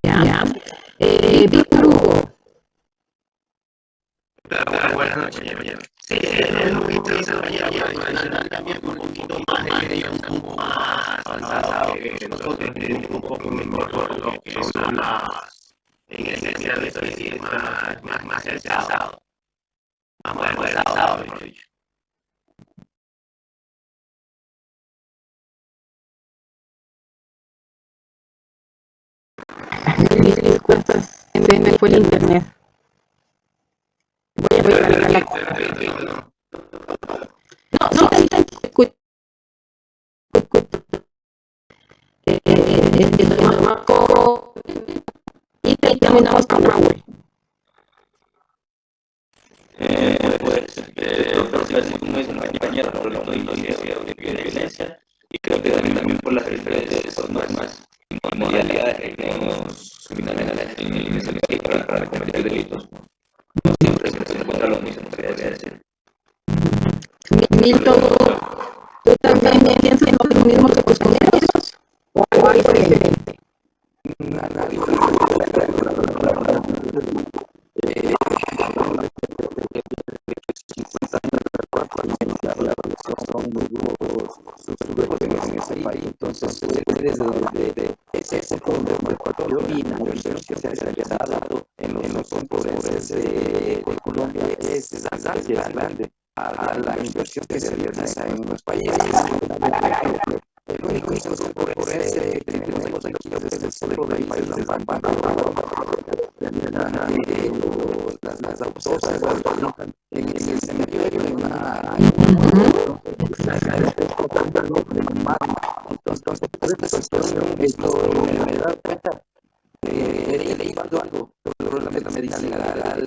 Ya. Víctor Hugo. Buenas noches, sí, es muy interesante también un poquito más de un poco más avanzado que nosotros, un poco mejor lo que son las en esencia de decir más avanzado, mejor dicho. Disculpas, me fue el internet. Voy a recargar la No, escucho. Marco y terminamos con Raúl. Pues, es una compañera por la de violencia y creo que también por las diferentes formas y modalidades que tenemos criminales en ese país para cometer delitos. No siempre se encuentra lo mismo, podría decir. Milton, ¿tú también piensas lo mismo que tus compañeros? ¿O algo diferente? Entonces, desde donde ese fondo de Ecuador y la inversión que se ha realizado en los forenses de Colombia es grande a la inversión que se realiza en los países. El único instituto forense que tenemos aquí es el centro del país, las autopsias en el cementerio, en una entonces, esta situación, esto me da cuenta, he leído algo sobre la medicina legal,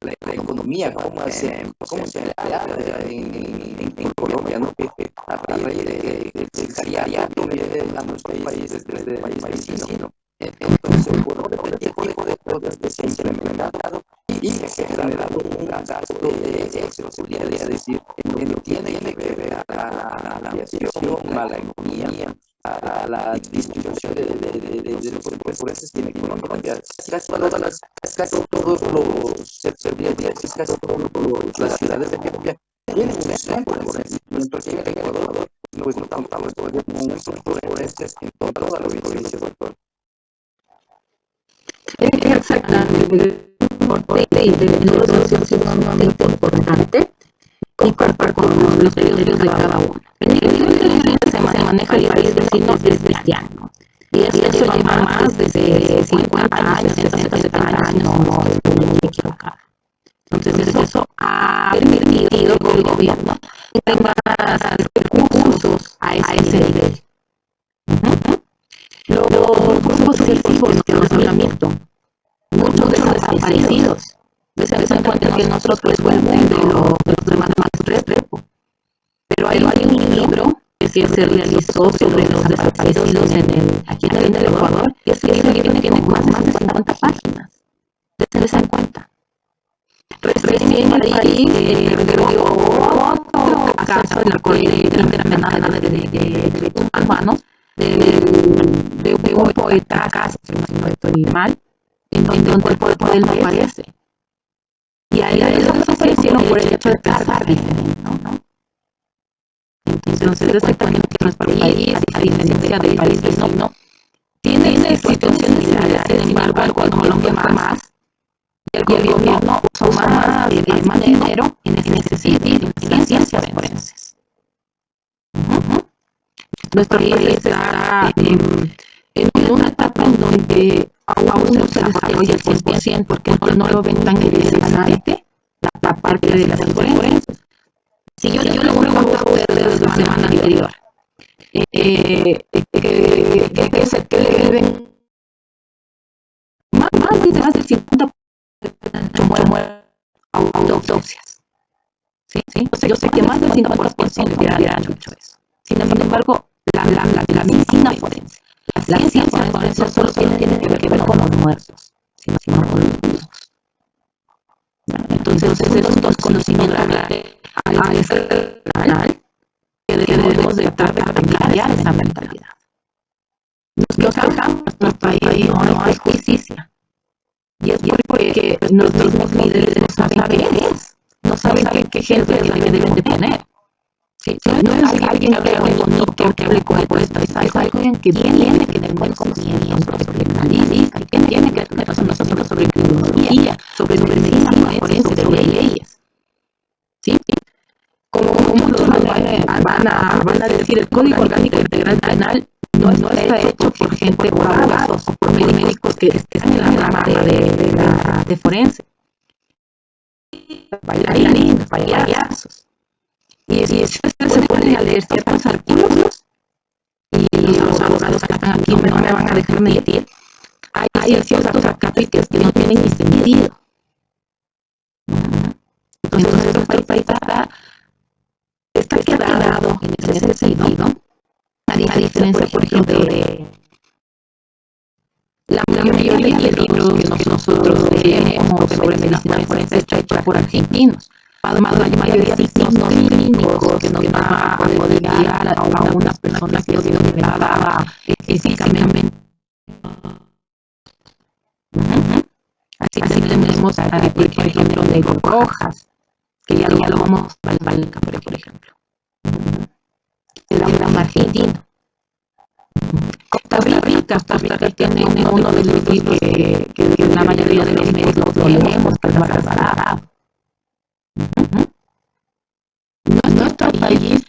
la economía, cómo se ha en Colombia, ¿no? Que a raíz del secretariado viene a nuestros países desde el país vecino. Entonces, por este tipo de cosas que se han implementado y se ha generado un gasto de exceso, se podría decir, que no tiene que ver a la aviación, a la economía, a la distribución de los forenses en Colombia. Casi todos las ciudades de Colombia tienen un centro forense. Mientras que en Ecuador, pues no contamos con un centro forense en toda la provincia, doctor. Exactamente. La asociación es sumamente importante compartir con los criterios de cada uno. El nivel de violencia se maneja en el país vecino es bestial, ¿no? Y eso lleva más de 50 años, 60, 70 años, no estoy muy equivocada. Entonces eso ha permitido que el gobierno tenga recursos a ese nivel. Los grupos selectivos de alojamiento, muchos de los desaparecidos, se dan cuenta que nosotros fue el mundo de los demás repo. Pero hay un libro que que se realizó sobre los desaparecidos aquí en el Ecuador, y ese libro tiene más de 50 páginas. Dense en cuenta. Recién el país perdió otro caso en la Corte Interamericana de Derechos Humanos de un poeta Castro, si no estoy mal, en donde el cuerpo de él no aparece. Y a él lo desaparecieron por el hecho de casar, dicen, ¿no? Entonces, este también que nuestro país, a diferencia del país vecino, tiene situaciones similares, sin embargo, en Colombia más, y el gobierno usó más dinero en ese sentido, en las ciencias forenses. Nuestro país está en una etapa en donde aún no se desarrolla el 100%, porque no lo ven tan interesante la parte de las forenses. Si yo le pregunto a ustedes la semana anterior, ¿qué es el que le ven? Más del 50% mueren autopsias. ¿Sí? Yo sé que más del 50% ya han hecho eso. Sin embargo, la medicina forense, la ciencia forense solo tiene que ver con los muertos, sino con los vivos. Entonces, esos dos conocimientos que debemos de tratar de cambiar esa mentalidad. Nos quejamos en nuestro país, no hay justicia. Y es porque los mismos líderes no saben qué es, no saben qué gente deben de poner. Sí, no es alguien que hable bonito, que hable con el puesto, es alguien que tiene que tener buen conocimiento sobre estadística, tiene que tener conocimiento sobre criminología, sobre medicina forense, sobre leyes. ¿Sí? Como muchos van a decir, el Código Orgánico Integral Penal no está hecho por gente, por abogados o por médicos que estén en la rama de forense. Bailarines, payasos. Y si se pueden leer ciertos artículos, y los abogados que están aquí no me van a dejar mentir, hay ciertos capítulos que no tienen ni sentido. Entonces, nuestro país está quedado en ese sentido, a diferencia, por ejemplo, de la mayoría de libros que nosotros leemos sobre medicina forense está hecha por argentinos. Además, la mayoría de signos clínicos que nos va a poder guiar a una persona que ha sido violentada físicamente. Así tenemos, por ejemplo, de Rojas, que ya lo vamos a Balca, por ejemplo. El drama argentino. Costa Rica tiene uno de los libros que la mayoría de los médicos lo leemos, que es más Alvarado. Nuestro país,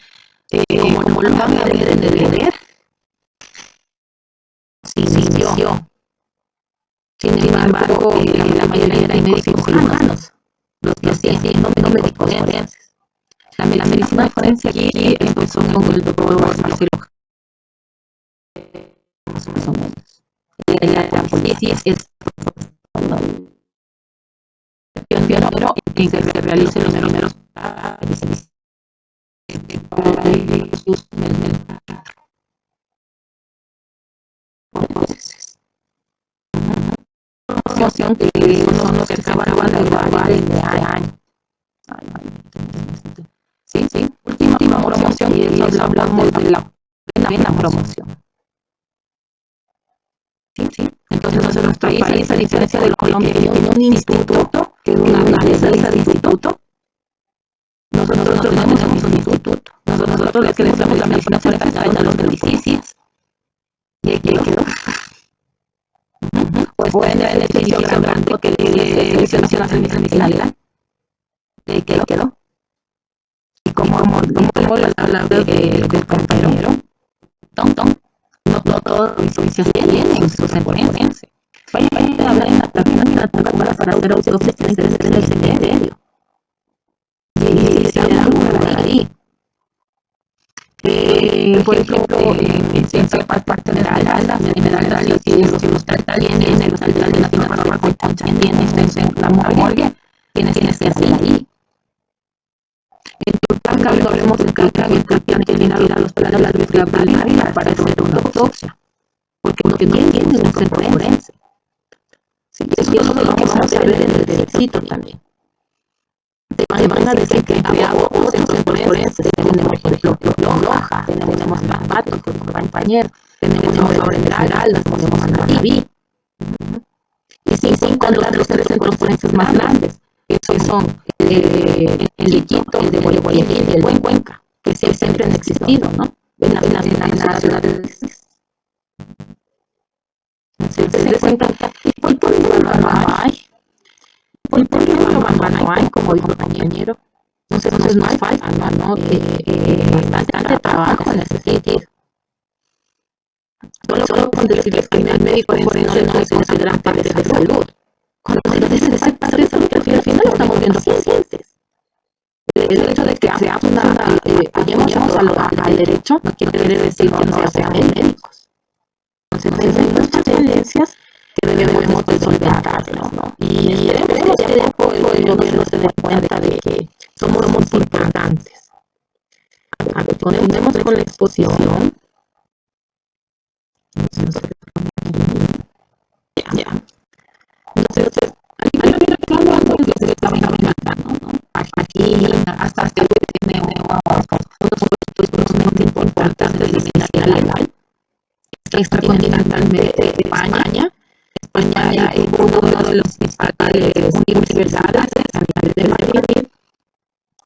como lo van a ver de leer, sí inició. Sin embargo, la mayoría de médicos cirujanos, los que hacían no médicos forenses. La medicina forense aquí empezó con el doctor Marcelo, más o menos. La policía es pionero en que se realicen los primeros promoción que son los que acaban de grabar este año. Sí, última promoción, y eso hablamos de la plena promoción. Sí. Entonces, nuestro país, a diferencia de Colombia, que tiene un instituto, que es una analista de instituto, nosotros no tenemos un instituto. Nosotros lo que decimos la medicina forense está en los edificios. Y aquí quedó. Pues fue en el edificio grande que dice Servicio Nacional de Medicina Legal. Y ahí quedó. Y como las palabras del compañero, no todos los edificios tienen sus forense. Vayan a hablar en la página para hacer autopsias en el cementerio. Y se dan ahí. Por ejemplo, en cierta parte de la general, si los hospitales tienen el Hospital de Nacional de Concha, tienen la morgue, tienes que hacer ahí. En Turcaca lo haremos en caso de que tengan que ir a los planes de la veterinaria para hacer una autopsia, porque no tienen un ser forense. Sí, eso es lo que vamos a ver en el derechito también. Te van a decir que han creado otros centros forenses. Tenemos, por ejemplo, Loja, tenemos Pato, que es un compañero, tenemos ahora en Esmeraldas, tenemos Manaví. Y sin contar los tres centros forenses más grandes, que son el Iquitos, el de Guayaquil y el Buen Cuenca, que siempre han existido, ¿no? En la ciudad de se cuenta. ¿Y por qué no hay? ¿Y por qué no hay? Como dijo el compañero. Entonces no hay falta, ¿no? Bastante trabajo en ese sentido. Solo con decirles que en el médico forense no se consideran parte de salud. Cuando se dice de ser parte de salud, al final estamos viendo pacientes. El hecho de que vayamos al derecho no quiere decir que no sean médicos. Entonces hay muchas tendencias que debemos resolver, ¿no? Y esperemos que de a poco el gobierno se dé cuenta de que somos importantes. Continuemos con la exposición. Ya. Entonces, hay algo que se estaba comentando, ¿no? Aquí, hasta que tiene unos puntos muy importantes de disciplina legal. Extracontinentalmente España es uno de los principales universidades a nivel de Madrid.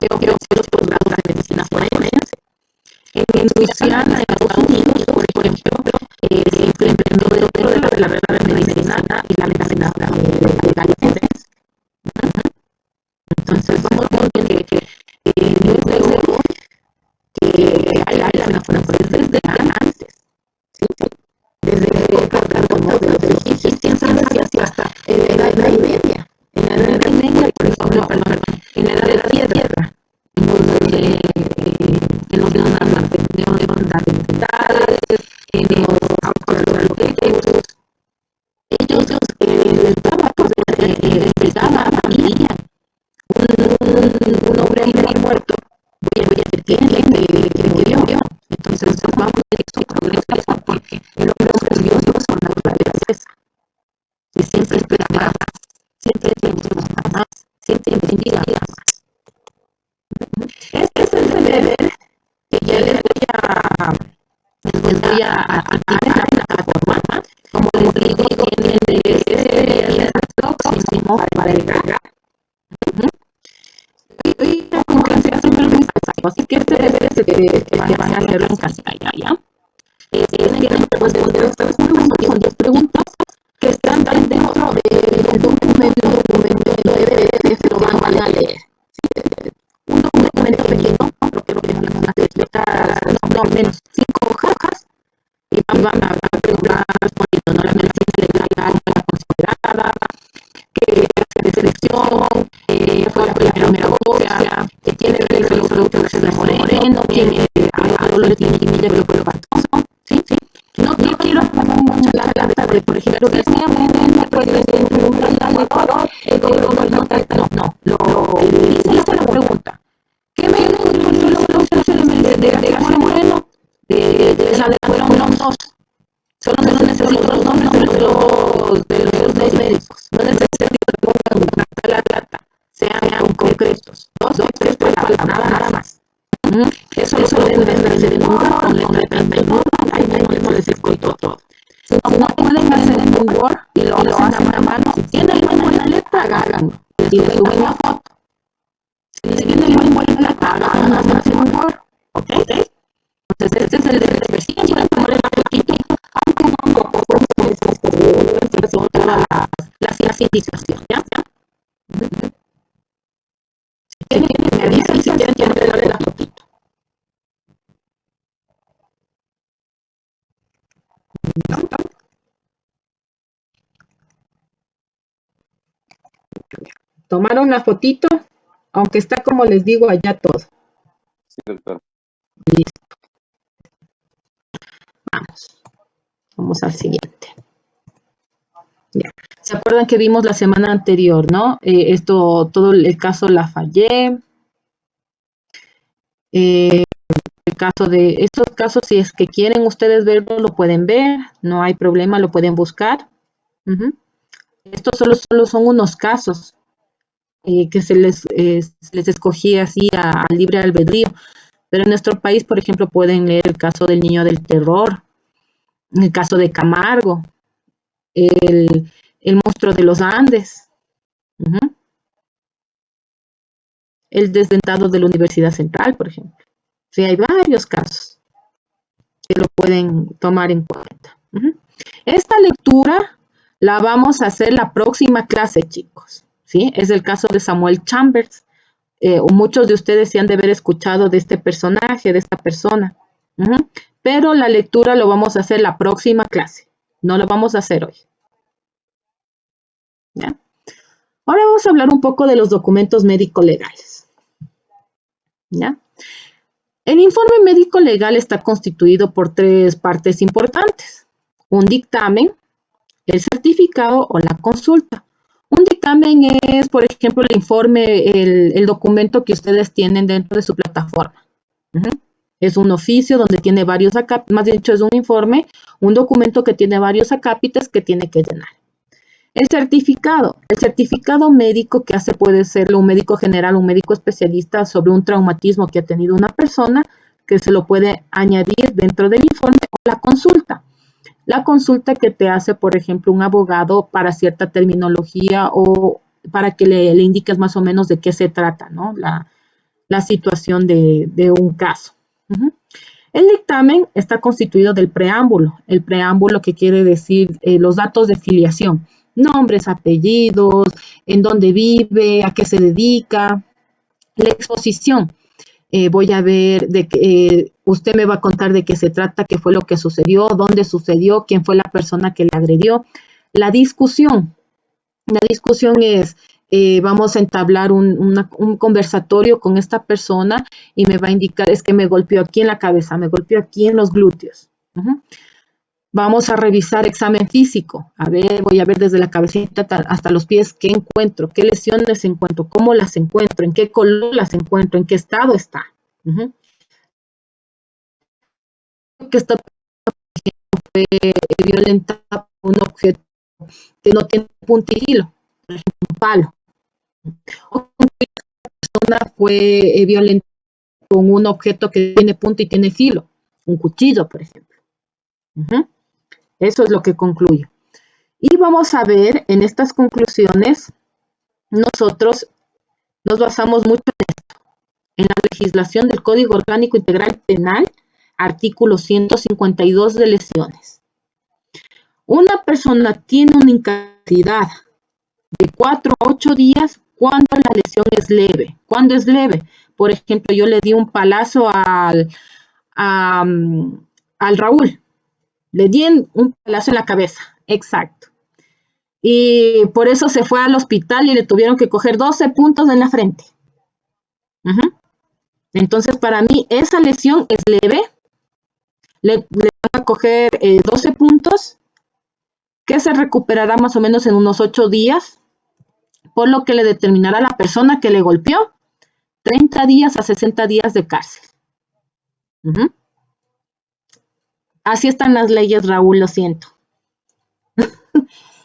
Creo que los posgrados de medicina forense. En Luisiana, en Estados Unidos, por ejemplo, se implementó dentro de la carrera de medicina y la medicina legal forense. Entonces, vamos viendo que no es seguro que hay la forense desde antes. Desde los egipcios hasta en la Edad Media. En la Edad Media, por ejemplo, en la Edad de la Piedra, en los neandertales, en los australopithecus, ellos explicaban a la familia un hombre ahí muerto, que murió. Entonces, vamos a ver esto porque el hombre murió por naturaleza. Y siempre espera más, siempre tiene más, siempre investiga más. Este es el deber que ya les voy a activar en la plataforma. Como les digo, tienen de viernes próximo para llegar. Y la concurrencia siempre es muy falsa, así que este deber es el que van a hacerlo en casa, ¿ya? Tienen que responder estas preguntas, son 10 preguntas que están dentro del documento de PDF, lo van a leer. Un documento pequeño, creo que tiene unas no menos 5 hojas, y van a preguntar respondiendo, ¿no? La medicina legal considerada, qué clase de selección, fue la primera autopsia, que tiene el producto de Moreno, tiene algo de Quinilla, pero Patoso, ¿sí? No quiero tomar mucho la lata de, por ejemplo, que decían en el presidente de Ecuador, el gobierno no, hice la pregunta. ¿Qué me de Moreno? Esa de fueron 2. Solo necesito los nombres de los 2 médicos. No necesito que pongan una lata, sean concretos. 2 o 3 palabras, nada más. Eso lo deben hacer en un con letra 31, ahí mismo les explico todo. Si no pueden hacer en un Word y lo hacen a mano, si tienen una buena letra, háganlo. Y le suben la foto. Si tienen una buena letra, háganlo en un Word. ¿Ok? Entonces, este es el de siempre poner la fotito, aunque no todas las indicaciones, ¿ya? Si tienen, me avisan si quieren darle la fotito. ¿Tomaron la fotito? Aunque está, como les digo, allá todo. Sí, doctor. Listo. Vamos al siguiente. Ya. ¿Se acuerdan que vimos la semana anterior, no? Todo el caso Lafayette. El caso de estos casos, si es que quieren ustedes verlo, lo pueden ver, no hay problema, lo pueden buscar. Estos solo son unos casos que se les escogía así a libre albedrío. Pero en nuestro país, por ejemplo, pueden leer el caso del niño del terror, el caso de Camargo, el monstruo de los Andes, el desdentado de la Universidad Central, por ejemplo. Sí, hay varios casos que lo pueden tomar en cuenta. Esta lectura la vamos a hacer la próxima clase, chicos. ¿Sí? Es el caso de Samuel Chambers. Muchos de ustedes se han de haber escuchado de este personaje, de esta persona. Pero la lectura lo vamos a hacer la próxima clase. No lo vamos a hacer hoy. ¿Ya? Ahora vamos a hablar un poco de los documentos médico-legales. ¿Ya? El informe médico legal está constituido por 3 partes importantes: un dictamen, el certificado o la consulta. Un dictamen es, por ejemplo, el informe, el documento que ustedes tienen dentro de su plataforma. Es un oficio donde tiene varios acápites, más dicho, es un informe, un documento que tiene varios acápites que tiene que llenar. El certificado médico que hace puede ser un médico general, un médico especialista sobre un traumatismo que ha tenido una persona, que se lo puede añadir dentro del informe, o la consulta. La consulta que te hace, por ejemplo, un abogado para cierta terminología o para que le indiques más o menos de qué se trata, ¿no? La situación de un caso. El dictamen está constituido del preámbulo. El preámbulo, que quiere decir los datos de filiación: nombres, apellidos, en dónde vive, a qué se dedica. La exposición. Voy a ver de que usted me va a contar de qué se trata, qué fue lo que sucedió, dónde sucedió, quién fue la persona que le agredió. La discusión. La discusión es, vamos a entablar un conversatorio con esta persona y me va a indicar, es que me golpeó aquí en la cabeza, me golpeó aquí en los glúteos. Vamos a revisar examen físico. A ver, voy a ver desde la cabecita hasta los pies qué encuentro, qué lesiones encuentro, cómo las encuentro, en qué color las encuentro, en qué estado está. Que esta persona fue violentada por un objeto que no tiene punta y hilo, por ejemplo, un palo. O que esta persona fue violentada con un objeto que tiene punta y tiene filo, un cuchillo, por ejemplo. Eso es lo que concluyo. Y vamos a ver en estas conclusiones, nosotros nos basamos mucho en esto, en la legislación del Código Orgánico Integral Penal, artículo 152 de lesiones. Una persona tiene una incapacidad de 4 a 8 días cuando la lesión es leve. ¿Cuándo es leve? Por ejemplo, yo le di un palazo al Raúl. Le di un palazo en la cabeza, exacto. Y por eso se fue al hospital y le tuvieron que coger 12 puntos en la frente. Entonces, para mí, esa lesión es leve. Le van a coger 12 puntos, que se recuperará más o menos en unos 8 días, por lo que le determinará a la persona que le golpeó 30 días a 60 días de cárcel. Así están las leyes, Raúl, lo siento.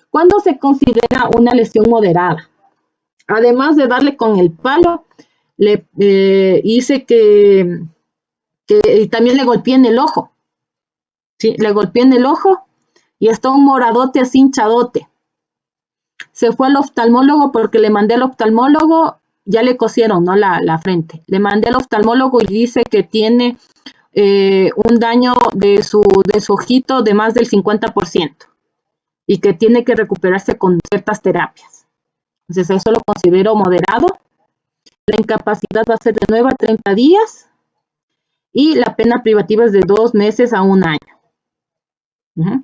¿Cuándo se considera una lesión moderada? Además de darle con el palo, le hice que también le golpeé en el ojo. Sí, le golpeé en el ojo y está un moradote así hinchadote. Se fue al oftalmólogo porque le mandé al oftalmólogo, ya le cosieron, ¿no? la frente. Le mandé al oftalmólogo y dice que tiene un daño de su ojito de más del 50% y que tiene que recuperarse con ciertas terapias. Entonces eso lo considero moderado. La incapacidad va a ser de 9 a 30 días y la pena privativa es de 2 meses a 1 año.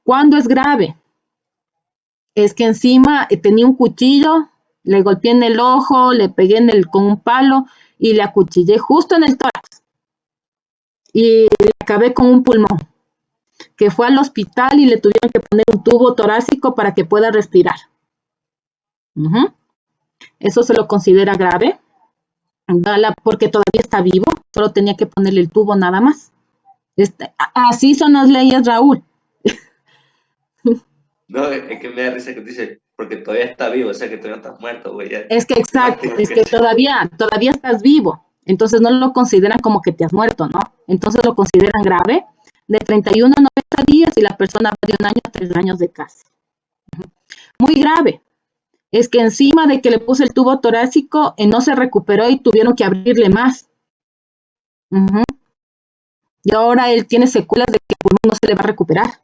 ¿Cuándo es grave? Es que encima tenía un cuchillo, le golpeé en el ojo, le pegué con un palo y le acuchillé justo en el tórax. Y le acabé con un pulmón, que fue al hospital y le tuvieron que poner un tubo torácico para que pueda respirar. Eso se lo considera grave. porque todavía está vivo, solo tenía que ponerle el tubo nada más. Así son las leyes, Raúl. No, es que me da risa que te dice, porque todavía está vivo, o sea que todavía no estás muerto, güey. Es que exacto, es que todavía estás vivo, entonces no lo consideran como que te has muerto, ¿no? Entonces lo consideran grave, de 31 a 90 días y la persona va de 1 año a 3 años de cárcel. Muy grave. Es que encima de que le puse el tubo torácico, no se recuperó y tuvieron que abrirle más. Y ahora él tiene secuelas de que no se le va a recuperar.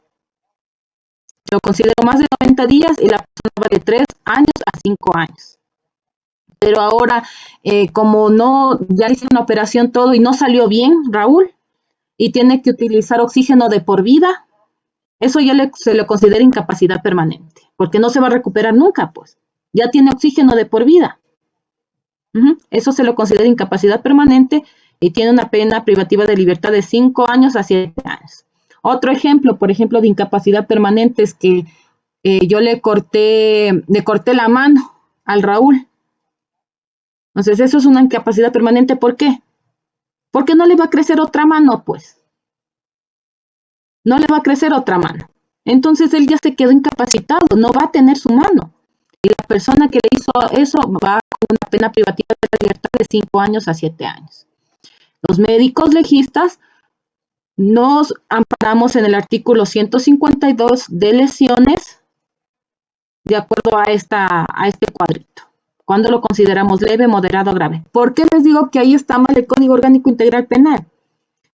Lo considero más de 90 días y la persona va de 3 años a 5 años. Pero ahora, como no, ya hice una operación todo y no salió bien, Raúl, y tiene que utilizar oxígeno de por vida, eso ya se le considera incapacidad permanente, porque no se va a recuperar nunca, pues. Ya tiene oxígeno de por vida. Eso se lo considera incapacidad permanente y tiene una pena privativa de libertad de 5 años a 7 años. Otro ejemplo, por ejemplo, de incapacidad permanente es que yo le corté la mano al Raúl. Entonces, eso es una incapacidad permanente. ¿Por qué? Porque no le va a crecer otra mano, pues. No le va a crecer otra mano. Entonces, él ya se quedó incapacitado, no va a tener su mano. Y la persona que le hizo eso va con una pena privativa de la libertad de 5 años a 7 años. Los médicos legistas nos amparamos en el artículo 152 de lesiones de acuerdo a este cuadrito. Cuando lo consideramos leve, moderado o grave. ¿Por qué les digo que ahí está mal el Código Orgánico Integral Penal?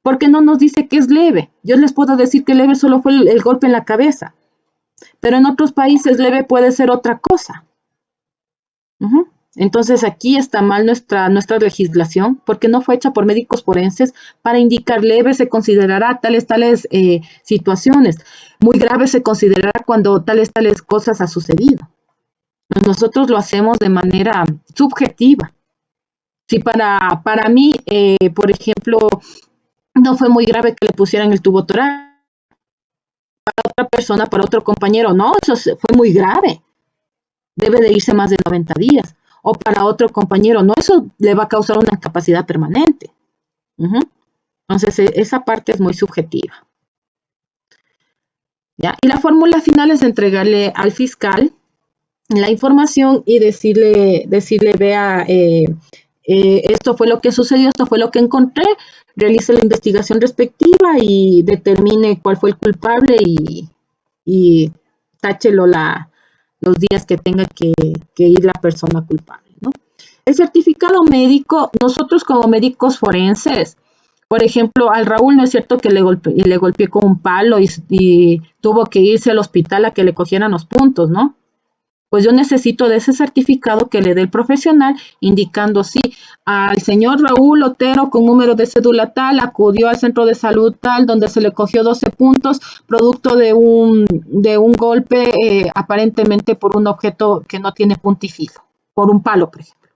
Porque no nos dice que es leve. Yo les puedo decir que leve solo fue el golpe en la cabeza. Pero en otros países leve puede ser otra cosa. Entonces aquí está mal nuestra legislación porque no fue hecha por médicos forenses para indicar leve se considerará tales situaciones. Muy grave se considerará cuando tales cosas ha sucedido. Nosotros lo hacemos de manera subjetiva. Si para mí, por ejemplo, no fue muy grave que le pusieran el tubo torácico, para otra persona, para otro compañero, no, eso fue muy grave. Debe de irse más de 90 días. O para otro compañero, no, eso le va a causar una incapacidad permanente. Entonces, esa parte es muy subjetiva. ¿Ya? Y la fórmula final es entregarle al fiscal la información y decirle vea, esto fue lo que sucedió, esto fue lo que encontré, realice la investigación respectiva y determine cuál fue el culpable y táchelo los días que tenga que ir la persona culpable, ¿no? El certificado médico, nosotros como médicos forenses, por ejemplo, al Raúl no es cierto que le golpeé con un palo y tuvo que irse al hospital a que le cogieran los puntos, ¿no? Pues yo necesito de ese certificado que le dé el profesional indicando si al señor Raúl Otero con número de cédula tal acudió al centro de salud tal donde se le cogió 12 puntos producto de un golpe aparentemente por un objeto que no tiene punta y filo, por un palo, por ejemplo.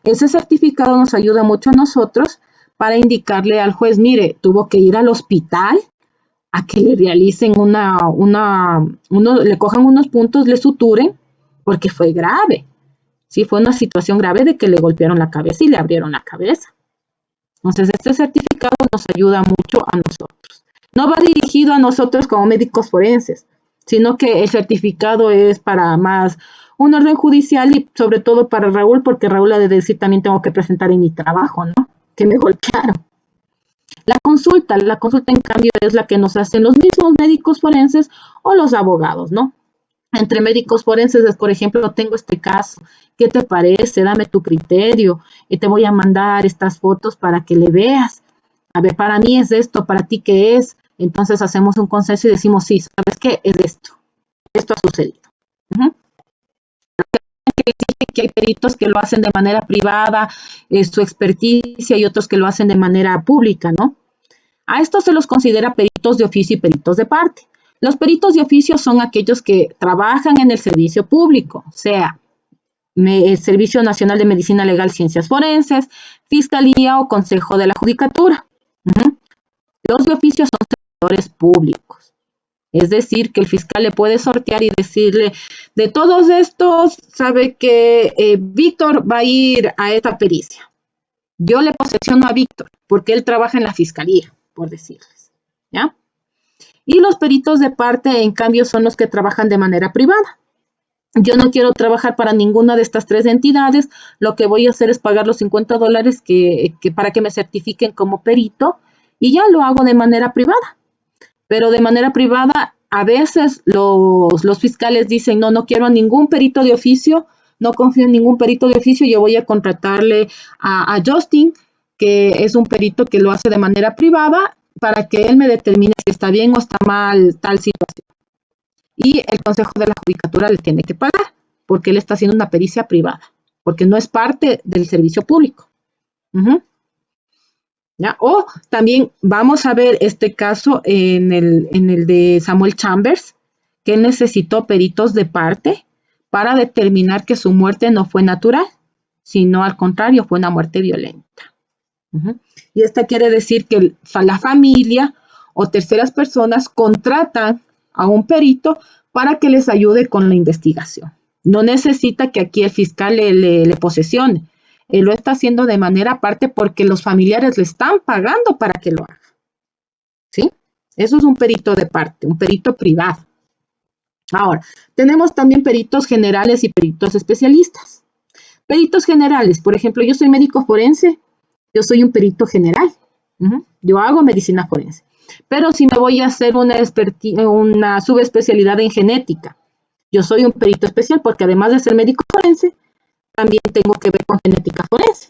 Ese certificado nos ayuda mucho a nosotros para indicarle al juez, mire, tuvo que ir al hospital a que le realicen le cojan unos puntos, le suturen, porque fue grave. Sí, fue una situación grave de que le golpearon la cabeza y le abrieron la cabeza. Entonces, este certificado nos ayuda mucho a nosotros. No va dirigido a nosotros como médicos forenses, sino que el certificado es para más un orden judicial y sobre todo para Raúl, porque Raúl ha de decir también tengo que presentar en mi trabajo, ¿no? Que me golpearon. La consulta en cambio es la que nos hacen los mismos médicos forenses o los abogados, ¿no? Entre médicos forenses es, por ejemplo, tengo este caso, ¿qué te parece? Dame tu criterio y te voy a mandar estas fotos para que le veas. A ver, para mí es esto, para ti ¿qué es? Entonces hacemos un consenso y decimos, sí, ¿sabes qué? Es esto. Esto ha sucedido. Que hay peritos que lo hacen de manera privada, su experticia y otros que lo hacen de manera pública, ¿no? A estos se los considera peritos de oficio y peritos de parte. Los peritos de oficio son aquellos que trabajan en el servicio público, sea el Servicio Nacional de Medicina Legal, Ciencias Forenses, Fiscalía o Consejo de la Judicatura. Los de oficio son servidores públicos. Es decir, que el fiscal le puede sortear y decirle, de todos estos, sabe que Víctor va a ir a esta pericia. Yo le posesiono a Víctor porque él trabaja en la fiscalía, por decirles, ¿ya? Y los peritos de parte, en cambio, son los que trabajan de manera privada. Yo no quiero trabajar para ninguna de estas tres entidades. Lo que voy a hacer es pagar los $50 que para que me certifiquen como perito y ya lo hago de manera privada. Pero de manera privada, a veces los fiscales dicen, no quiero a ningún perito de oficio, no confío en ningún perito de oficio, yo voy a contratarle a Justin, que es un perito que lo hace de manera privada, para que él me determine si está bien o está mal tal situación. Y el Consejo de la Judicatura le tiene que pagar, porque él está haciendo una pericia privada, porque no es parte del servicio público. ¿Ya? O también vamos a ver este caso en el de Samuel Chambers, que él necesitó peritos de parte para determinar que su muerte no fue natural, sino al contrario, fue una muerte violenta. Y esta quiere decir que la familia o terceras personas contratan a un perito para que les ayude con la investigación. No necesita que aquí el fiscal le posesione. Él lo está haciendo de manera aparte porque los familiares le están pagando para que lo haga. ¿Sí? Eso es un perito de parte, un perito privado. Ahora, tenemos también peritos generales y peritos especialistas. Peritos generales, por ejemplo, yo soy médico forense, yo soy un perito general. Yo hago medicina forense. Pero si me voy a hacer una subespecialidad en genética, yo soy un perito especial porque además de ser médico forense, también tengo que ver con genética forense.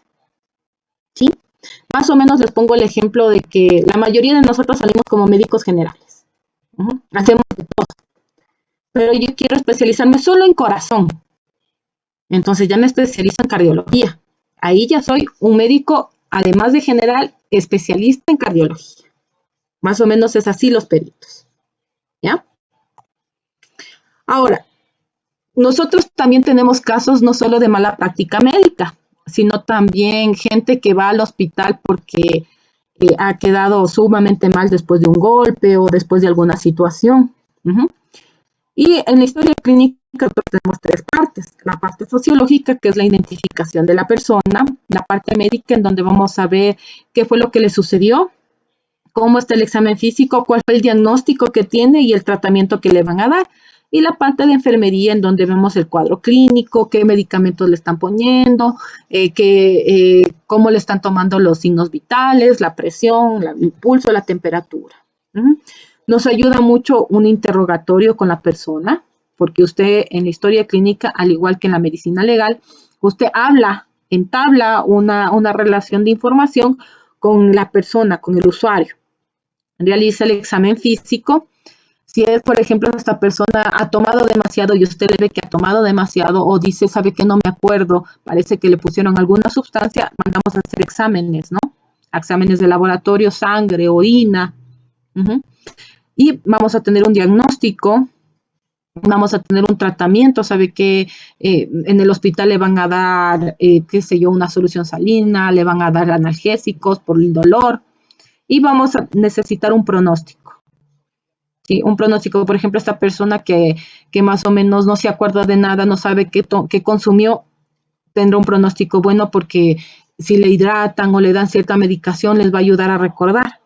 ¿Sí? Más o menos les pongo el ejemplo de que la mayoría de nosotros salimos como médicos generales. Hacemos de todo. Pero yo quiero especializarme solo en corazón. Entonces ya me especializo en cardiología. Ahí ya soy un médico, además de general, especialista en cardiología. Más o menos es así los peritos. ¿Ya? Ahora, nosotros también tenemos casos no solo de mala práctica médica, sino también gente que va al hospital porque ha quedado sumamente mal después de un golpe o después de alguna situación. Y en la historia clínica tenemos tres partes. La parte sociológica, que es la identificación de la persona. La parte médica, en donde vamos a ver qué fue lo que le sucedió, cómo está el examen físico, cuál fue el diagnóstico que tiene y el tratamiento que le van a dar. Y la parte de enfermería, en donde vemos el cuadro clínico, qué medicamentos le están poniendo, cómo le están tomando los signos vitales, la presión, el pulso, la temperatura. Nos ayuda mucho un interrogatorio con la persona, porque usted en la historia clínica, al igual que en la medicina legal, usted entabla una relación de información con la persona, con el usuario. Realiza el examen físico. Si es, por ejemplo, esta persona ha tomado demasiado y usted le ve que ha tomado demasiado o dice, sabe que no me acuerdo, parece que le pusieron alguna sustancia, mandamos a hacer exámenes, ¿no? Exámenes de laboratorio, sangre, orina. Y vamos a tener un diagnóstico, vamos a tener un tratamiento, sabe que en el hospital le van a dar, qué sé yo, una solución salina, le van a dar analgésicos por el dolor y vamos a necesitar un pronóstico. ¿Sí? Un pronóstico, por ejemplo, esta persona que más o menos no se acuerda de nada, no sabe qué consumió, tendrá un pronóstico bueno porque si le hidratan o le dan cierta medicación, les va a ayudar a recordar.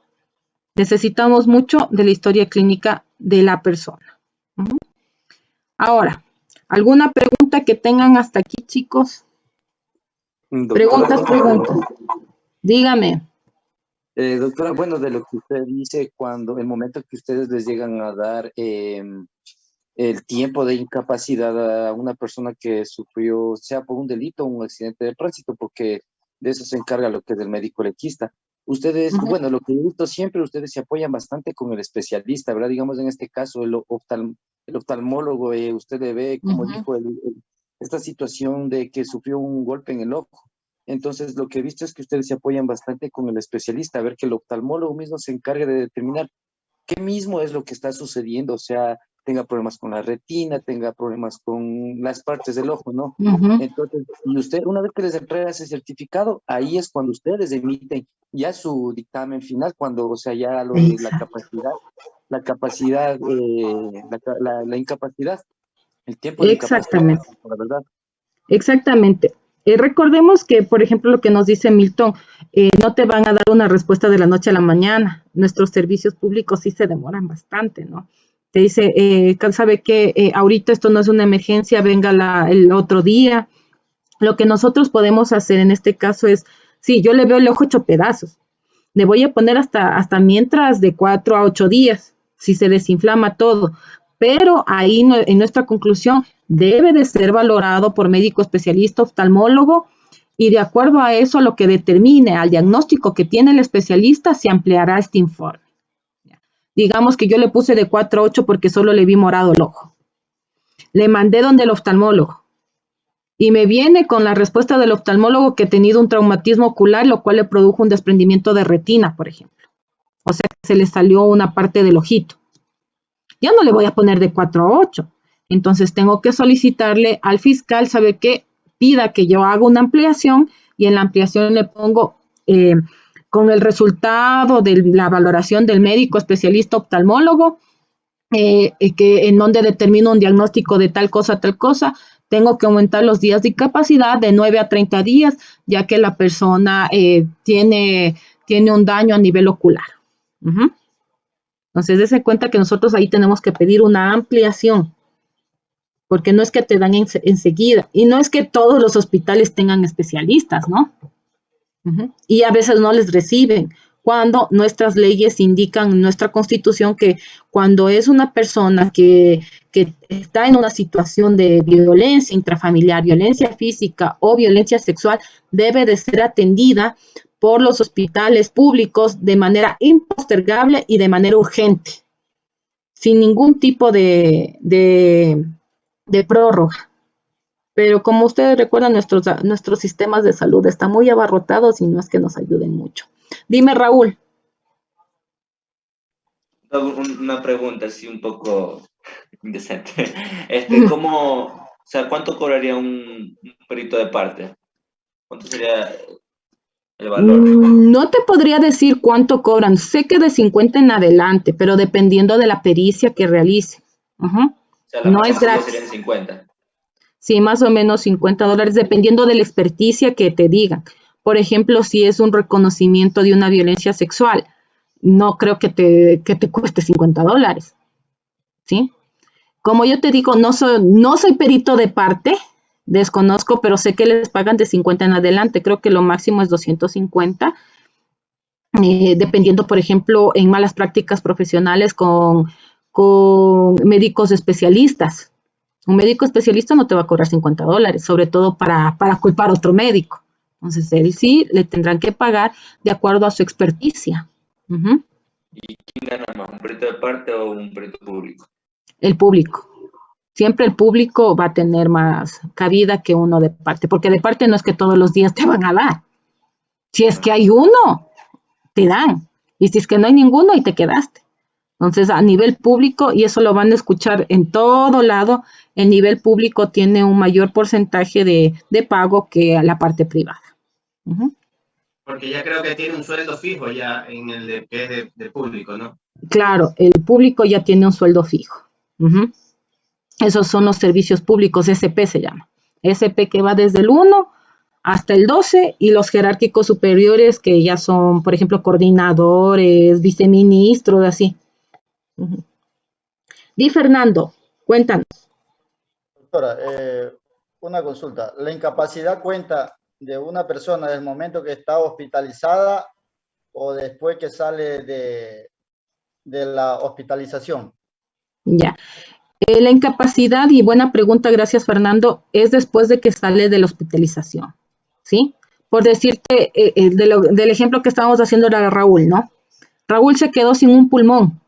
Necesitamos mucho de la historia clínica de la persona. Ahora, ¿alguna pregunta que tengan hasta aquí, chicos? Doctora, Preguntas. Dígame. Doctora, bueno, de lo que usted dice, cuando el momento que ustedes les llegan a dar el tiempo de incapacidad a una persona que sufrió, sea por un delito o un accidente de tránsito, porque de eso se encarga lo que es el médico legista. Ustedes, bueno, lo que he visto siempre, ustedes se apoyan bastante con el especialista, ¿verdad? Digamos, en este caso, el oftalmólogo, usted le ve, como dijo, esta situación de que sufrió un golpe en el ojo. Entonces, lo que he visto es que ustedes se apoyan bastante con el especialista, a ver que el oftalmólogo mismo se encargue de determinar qué mismo es lo que está sucediendo, o sea, tenga problemas con la retina, tenga problemas con las partes del ojo, ¿no? Entonces, y usted, una vez que les entrega ese certificado, ahí es cuando ustedes emiten ya su dictamen final, cuando, o sea, ya lo de la incapacidad, el tiempo de incapacidad, la verdad. Exactamente. Recordemos que, por ejemplo, lo que nos dice Milton, no te van a dar una respuesta de la noche a la mañana. Nuestros servicios públicos sí se demoran bastante, ¿no? Te dice, sabe que ahorita esto no es una emergencia, venga el otro día. Lo que nosotros podemos hacer en este caso es, sí, yo le veo el ojo hecho pedazos. Le voy a poner hasta mientras de 4 a 8 días, si se desinflama todo. Pero ahí en nuestra conclusión debe de ser valorado por médico especialista, oftalmólogo, y de acuerdo a eso, lo que determine al diagnóstico que tiene el especialista, se ampliará este informe. Digamos que yo le puse de 4 a 8 porque solo le vi morado el ojo. Le mandé donde el oftalmólogo. Y me viene con la respuesta del oftalmólogo que ha tenido un traumatismo ocular, lo cual le produjo un desprendimiento de retina, por ejemplo. O sea, que se le salió una parte del ojito. Ya no le voy a poner de 4 a 8. Entonces tengo que solicitarle al fiscal, ¿sabe qué? Pida que yo haga una ampliación y en la ampliación le pongo con el resultado de la valoración del médico especialista oftalmólogo, que en donde determino un diagnóstico de tal cosa, tengo que aumentar los días de incapacidad de 9 a 30 días, ya que la persona tiene un daño a nivel ocular. Entonces, dése cuenta que nosotros ahí tenemos que pedir una ampliación, porque no es que te dan enseguida, y no es que todos los hospitales tengan especialistas, ¿no? Y a veces no les reciben, cuando nuestras leyes indican en nuestra Constitución que cuando es una persona que está en una situación de violencia intrafamiliar, violencia física o violencia sexual, debe de ser atendida por los hospitales públicos de manera impostergable y de manera urgente, sin ningún tipo de prórroga. Pero como ustedes recuerdan, nuestros sistemas de salud están muy abarrotados y no es que nos ayuden mucho. Dime, Raúl. Una pregunta así un poco indecente. ¿Cómo, o sea, cuánto cobraría un perito de parte? ¿Cuánto sería el valor? No te podría decir cuánto cobran. Sé que de 50 en adelante, pero dependiendo de la pericia que realice. O sea, la no es gratis. Serían 50. Sí, más o menos $50, dependiendo de la experticia que te digan. Por ejemplo, si es un reconocimiento de una violencia sexual, no creo que te cueste $50, ¿sí? Como yo te digo, no soy perito de parte, desconozco, pero sé que les pagan de 50 en adelante. Creo que lo máximo es 250, dependiendo, por ejemplo, en malas prácticas profesionales con médicos especialistas. Un médico especialista no te va a cobrar $50, sobre todo para culpar a otro médico. Entonces, él sí le tendrán que pagar de acuerdo a su experticia. ¿Y quién gana más, un perito de parte o un perito público? El público. Siempre el público va a tener más cabida que uno de parte, porque de parte no es que todos los días te van a dar. Si es que hay uno, te dan. Y si es que no hay ninguno, ahí te quedaste. Entonces, a nivel público, y eso lo van a escuchar en todo lado, el nivel público tiene un mayor porcentaje de pago que la parte privada. Porque ya creo que tiene un sueldo fijo ya en el que es de público, ¿no? Claro, el público ya tiene un sueldo fijo. Esos son los servicios públicos, SP se llama. SP que va desde el 1 hasta el 12 y los jerárquicos superiores que ya son, por ejemplo, coordinadores, viceministros, así. Di Fernando, cuéntanos. Doctora, una consulta. ¿La incapacidad cuenta de una persona desde el momento que está hospitalizada o después que sale de la hospitalización? Ya. La incapacidad, y buena pregunta, gracias Fernando, es después de que sale de la hospitalización, ¿sí? Por decirte, del ejemplo que estábamos haciendo era Raúl, ¿no? Raúl se quedó sin un pulmón,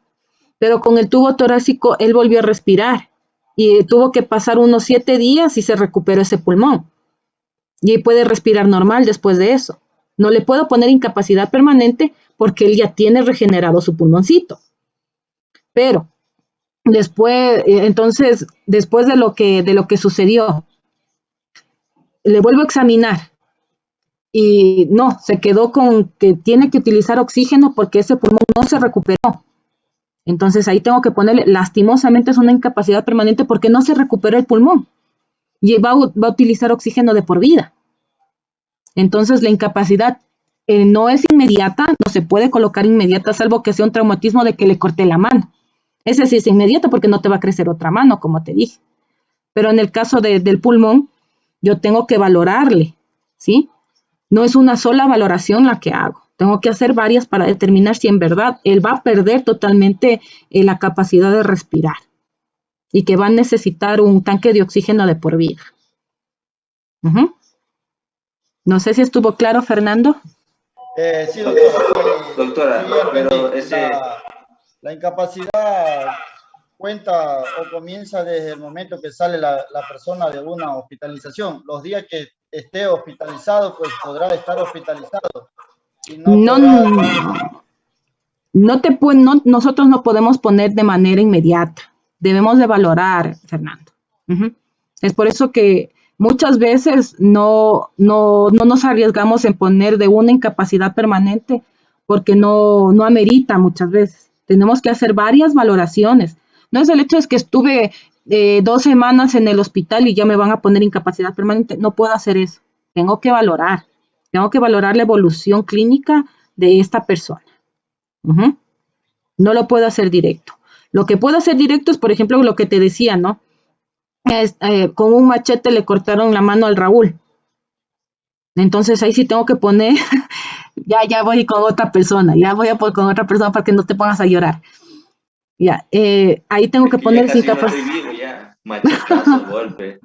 pero con el tubo torácico él volvió a respirar y tuvo que pasar unos 7 días y se recuperó ese pulmón. Y puede respirar normal después de eso. No le puedo poner incapacidad permanente porque él ya tiene regenerado su pulmoncito. Pero después, entonces, después de lo que sucedió, le vuelvo a examinar y no, se quedó con que tiene que utilizar oxígeno porque ese pulmón no se recuperó. Entonces ahí tengo que ponerle, lastimosamente es una incapacidad permanente porque no se recuperó el pulmón y va a utilizar oxígeno de por vida. Entonces, la incapacidad no es inmediata, no se puede colocar inmediata, salvo que sea un traumatismo de que le corté la mano. Ese sí es inmediato porque no te va a crecer otra mano, como te dije. Pero en el caso del pulmón, yo tengo que valorarle, ¿sí? No es una sola valoración la que hago. Tengo que hacer varias para determinar si en verdad él va a perder totalmente la capacidad de respirar y que va a necesitar un tanque de oxígeno de por vida. No sé si estuvo claro, Fernando. Sí, doctora. Doctora, pero ese... La incapacidad cuenta o comienza desde el momento que sale la persona de una hospitalización. Los días que esté hospitalizado, pues podrá estar hospitalizado. Y nosotros no podemos poner de manera inmediata. Debemos de valorar, Fernando. Es por eso que muchas veces no nos arriesgamos en poner de una incapacidad permanente porque no amerita muchas veces. Tenemos que hacer varias valoraciones. No es el hecho de que estuve 2 semanas en el hospital y ya me van a poner incapacidad permanente. No puedo hacer eso. Tengo que valorar la evolución clínica de esta persona. No lo puedo hacer directo. Lo que puedo hacer directo es, por ejemplo, lo que te decía, ¿no? Con un machete le cortaron la mano al Raúl. Entonces ahí sí tengo que poner, ya voy con otra persona, con otra persona para que no te pongas a llorar. Ya, ahí tengo que poner sin capacidad. Machetazo, golpe.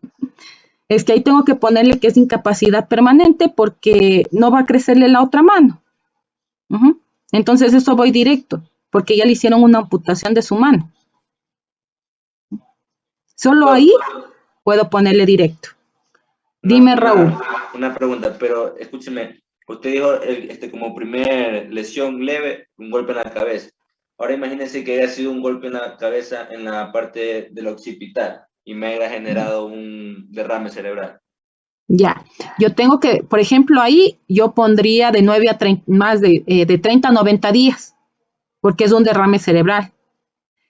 Es que ahí tengo que ponerle que es incapacidad permanente porque no va a crecerle la otra mano. Entonces eso voy directo, porque ya le hicieron una amputación de su mano. Solo ahí puedo ponerle directo. Dime, Raúl. Una pregunta, pero escúcheme, usted dijo como primer lesión leve, un golpe en la cabeza. Ahora imagínese que haya sido un golpe en la cabeza en la parte del occipital y me haya generado un derrame cerebral. Ya, yo tengo que, por ejemplo, ahí yo pondría de 9 a 30, más de 30 a 90 días, porque es un derrame cerebral.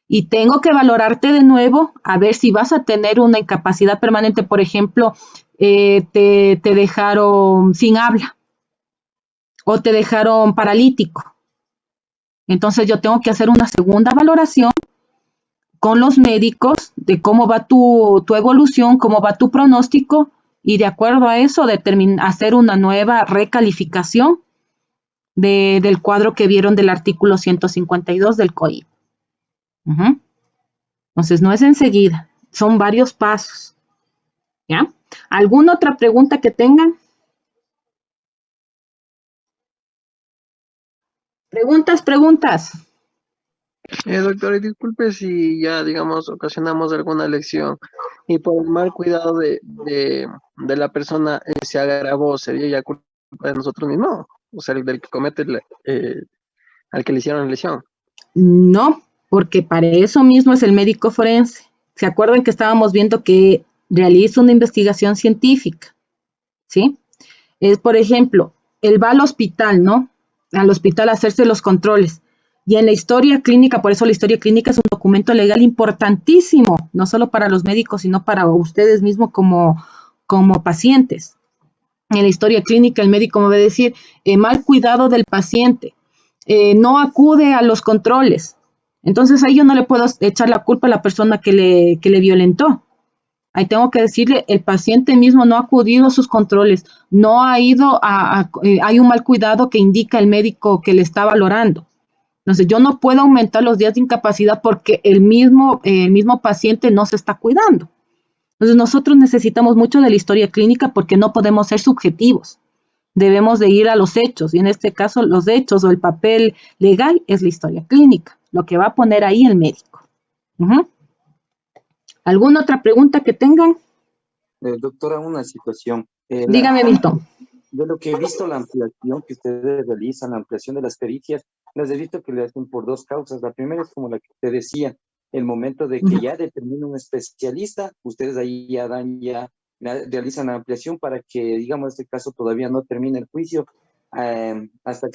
Y tengo que valorarte de nuevo a ver si vas a tener una incapacidad permanente. Por ejemplo, te dejaron sin habla o te dejaron paralítico. Entonces yo tengo que hacer una segunda valoración con los médicos de cómo va tu evolución, cómo va tu pronóstico y de acuerdo a eso hacer una nueva recalificación del cuadro que vieron del artículo 152 del COI. Entonces, no es enseguida, son varios pasos. ¿Ya? ¿Alguna otra pregunta que tengan? Preguntas. Doctor, disculpe si ya, digamos, ocasionamos alguna lesión y por el mal cuidado de la persona se agravó, sería ya culpa de nosotros mismos, o sea, del que comete, al que le hicieron la lesión. No, porque para eso mismo es el médico forense. ¿Se acuerdan que estábamos viendo que realiza una investigación científica? ¿Sí? Es, por ejemplo, él va al hospital, ¿no? Al hospital a hacerse los controles. Y en la historia clínica, por eso la historia clínica es un documento legal importantísimo, no solo para los médicos, sino para ustedes mismos como pacientes. En la historia clínica el médico me va a decir, mal cuidado del paciente, no acude a los controles. Entonces ahí yo no le puedo echar la culpa a la persona que le violentó. Ahí tengo que decirle, el paciente mismo no ha acudido a sus controles, no ha ido hay un mal cuidado que indica el médico que le está valorando. Entonces yo no puedo aumentar los días de incapacidad porque el mismo paciente no se está cuidando. Entonces nosotros necesitamos mucho de la historia clínica porque no podemos ser subjetivos. Debemos de ir a los hechos y en este caso los hechos o el papel legal es la historia clínica, lo que va a poner ahí el médico. ¿Alguna otra pregunta que tengan? Doctora, una situación. Dígame, Milton. De lo que he visto, la ampliación que ustedes realizan, la ampliación de las pericias, las he visto que le hacen por 2 causas. La primera es como la que usted decía, el momento de que ya determina un especialista, ustedes ahí ya realizan la ampliación para que, digamos, en este caso todavía no termine el juicio, hasta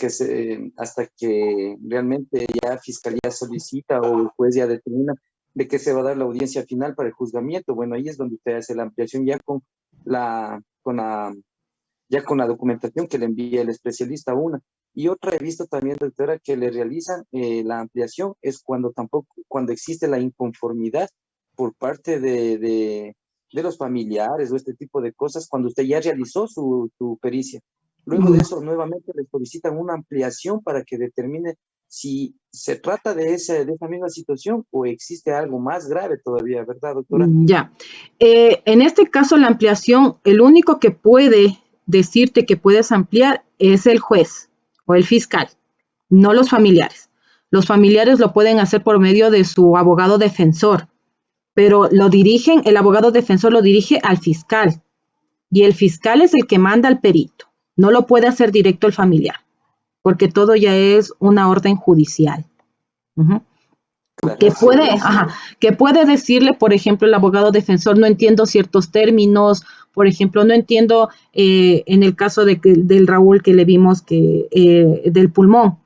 que realmente ya Fiscalía solicita o el juez ya determina de que se va a dar la audiencia final para el juzgamiento. Bueno, ahí es donde usted hace la ampliación ya con la ya con la documentación que le envía el especialista una. Y otra he visto también, doctora, que le realizan la ampliación es cuando existe la inconformidad por parte de los familiares o este tipo de cosas, cuando usted ya realizó su pericia. Luego de eso, nuevamente le solicitan una ampliación para que determine si se trata de esa misma situación o existe algo más grave todavía, ¿verdad, doctora? Ya. En este caso, la ampliación, el único que puede decirte que puedes ampliar es el juez o el fiscal, no los familiares. Los familiares lo pueden hacer por medio de su abogado defensor, pero el abogado defensor lo dirige al fiscal y el fiscal es el que manda al perito. No lo puede hacer directo el familiar, porque todo ya es una orden judicial. Que puede decirle, por ejemplo, el abogado defensor, no entiendo ciertos términos, por ejemplo, no entiendo en el caso del Raúl que le vimos del pulmón,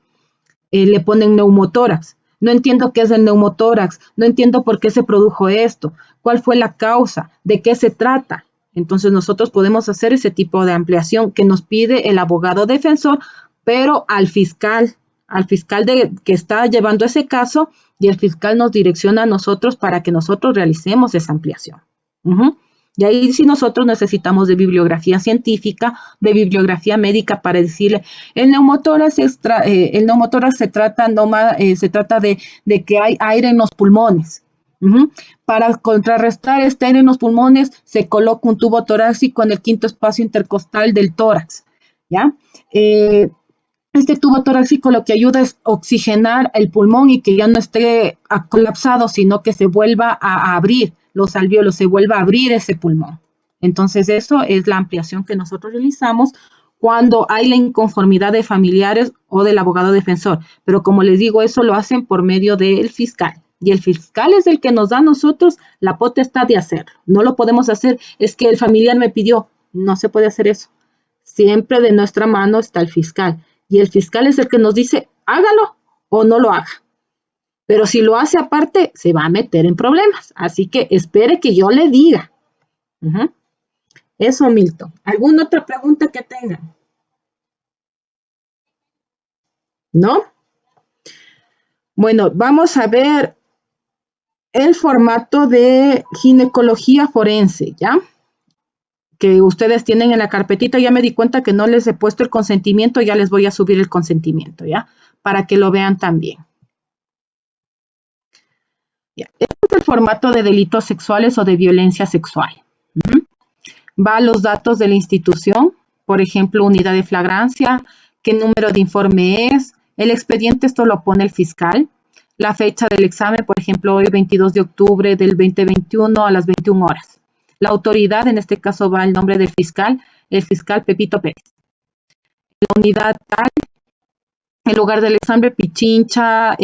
le ponen neumotórax. No entiendo qué es el neumotórax, no entiendo por qué se produjo esto, cuál fue la causa, de qué se trata. Entonces nosotros podemos hacer ese tipo de ampliación que nos pide el abogado defensor, pero al fiscal que está llevando ese caso, y el fiscal nos direcciona a nosotros para que nosotros realicemos esa ampliación. Y ahí sí nosotros necesitamos de bibliografía científica, de bibliografía médica para decirle, el neumotórax se trata de que hay aire en los pulmones. Para contrarrestar este aire en los pulmones, se coloca un tubo torácico en el quinto espacio intercostal del tórax, ¿ya? Este tubo torácico lo que ayuda es oxigenar el pulmón y que ya no esté colapsado, sino que se vuelva a abrir los alvéolos, se vuelva a abrir ese pulmón. Entonces, eso es la ampliación que nosotros realizamos cuando hay la inconformidad de familiares o del abogado defensor. Pero como les digo, eso lo hacen por medio del fiscal. Y el fiscal es el que nos da a nosotros la potestad de hacerlo. No lo podemos hacer, es que el familiar me pidió. No se puede hacer eso. Siempre de nuestra mano está el fiscal. Y el fiscal es el que nos dice, hágalo o no lo haga. Pero si lo hace aparte, se va a meter en problemas. Así que espere que yo le diga. Eso, Milton. ¿Alguna otra pregunta que tengan? ¿No? Bueno, vamos a ver el formato de ginecología forense, ¿ya? Que ustedes tienen en la carpetita. Ya me di cuenta que no les he puesto el consentimiento, ya les voy a subir el consentimiento, ¿ya? Para que lo vean también. Ya. Este es el formato de delitos sexuales o de violencia sexual. Va los datos de la institución, por ejemplo, unidad de flagrancia, qué número de informe es, el expediente, esto lo pone el fiscal, la fecha del examen, por ejemplo, hoy 22 de octubre del 2021 a las 21 horas. La autoridad, en este caso va el nombre del fiscal, el fiscal Pepito Pérez. La unidad tal, el lugar del examen, Pichincha,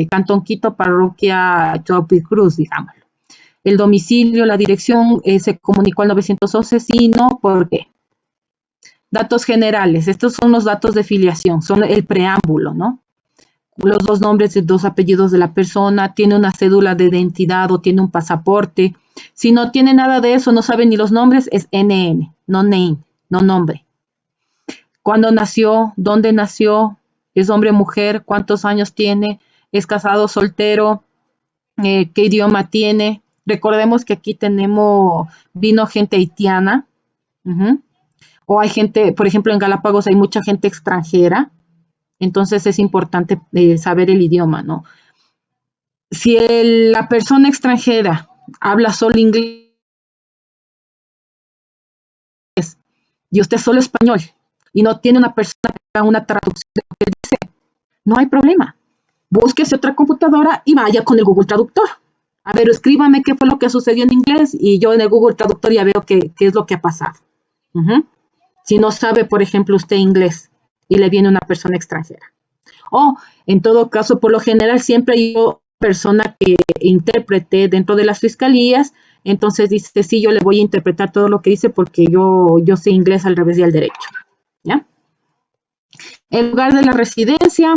Cantón Quito, parroquia Chopicruz, digamos. El domicilio, la dirección, se comunicó al 911, sí, no, ¿por qué? Datos generales, estos son los datos de filiación, son el preámbulo, ¿no? Los dos nombres y dos apellidos de la persona, tiene una cédula de identidad o tiene un pasaporte. Si no tiene nada de eso, no sabe ni los nombres, es NN, no name, no nombre. ¿Cuándo nació? ¿Dónde nació? ¿Es hombre o mujer? ¿Cuántos años tiene? ¿Es casado, soltero? ¿Qué idioma tiene? Recordemos que aquí vino gente haitiana, o hay gente, por ejemplo, en Galápagos hay mucha gente extranjera, entonces es importante saber el idioma, ¿no? Si la persona extranjera habla solo inglés y usted solo español y no tiene una persona que haga una traducción de lo que dice, no hay problema. Búsquese otra computadora y vaya con el Google Traductor. A ver, escríbame qué fue lo que sucedió en inglés y yo en el Google Traductor ya veo qué es lo que ha pasado. Si no sabe, por ejemplo, usted inglés y le viene una persona extranjera. O, en todo caso, por lo general, siempre hay una persona que intérprete dentro de las fiscalías, entonces dice, sí, yo le voy a interpretar todo lo que dice porque yo sé inglés al revés y al derecho. ¿Ya? El lugar de la residencia,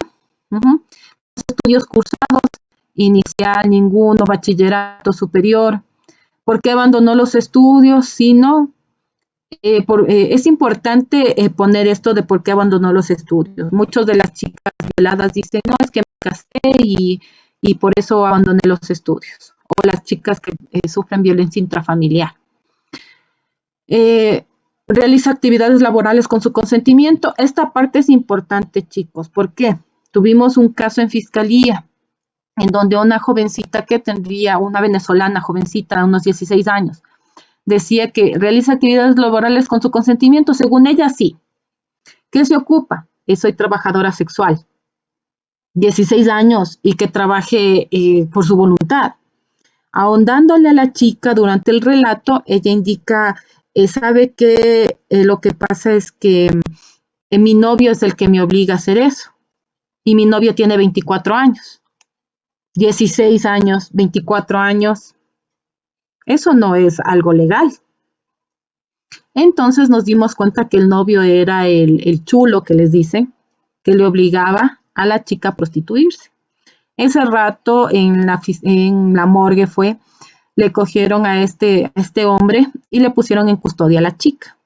estudios cursados, inicial, ninguno, bachillerato superior. ¿Por qué abandonó los estudios? Si no, es importante poner esto de por qué abandonó los estudios. Muchas de las chicas violadas dicen, no, es que me casé y por eso abandoné los estudios. O las chicas que sufren violencia intrafamiliar. Realiza actividades laborales con su consentimiento. Esta parte es importante, chicos. ¿Por qué? Tuvimos un caso en fiscalía en donde una jovencita que tendría, una venezolana jovencita de unos 16 años, decía que realiza actividades laborales con su consentimiento. Según ella, sí. ¿Qué se ocupa? Soy trabajadora sexual. 16 años y que trabaje por su voluntad. Ahondándole a la chica durante el relato, ella indica, sabe que lo que pasa es que mi novio es el que me obliga a hacer eso. Y mi novio tiene 24 años. 16 años, 24 años. Eso no es algo legal. Entonces nos dimos cuenta que el novio era el chulo que les dicen, que le obligaba a la chica a prostituirse. Ese rato en la morgue le cogieron a este hombre y le pusieron en custodia a la chica.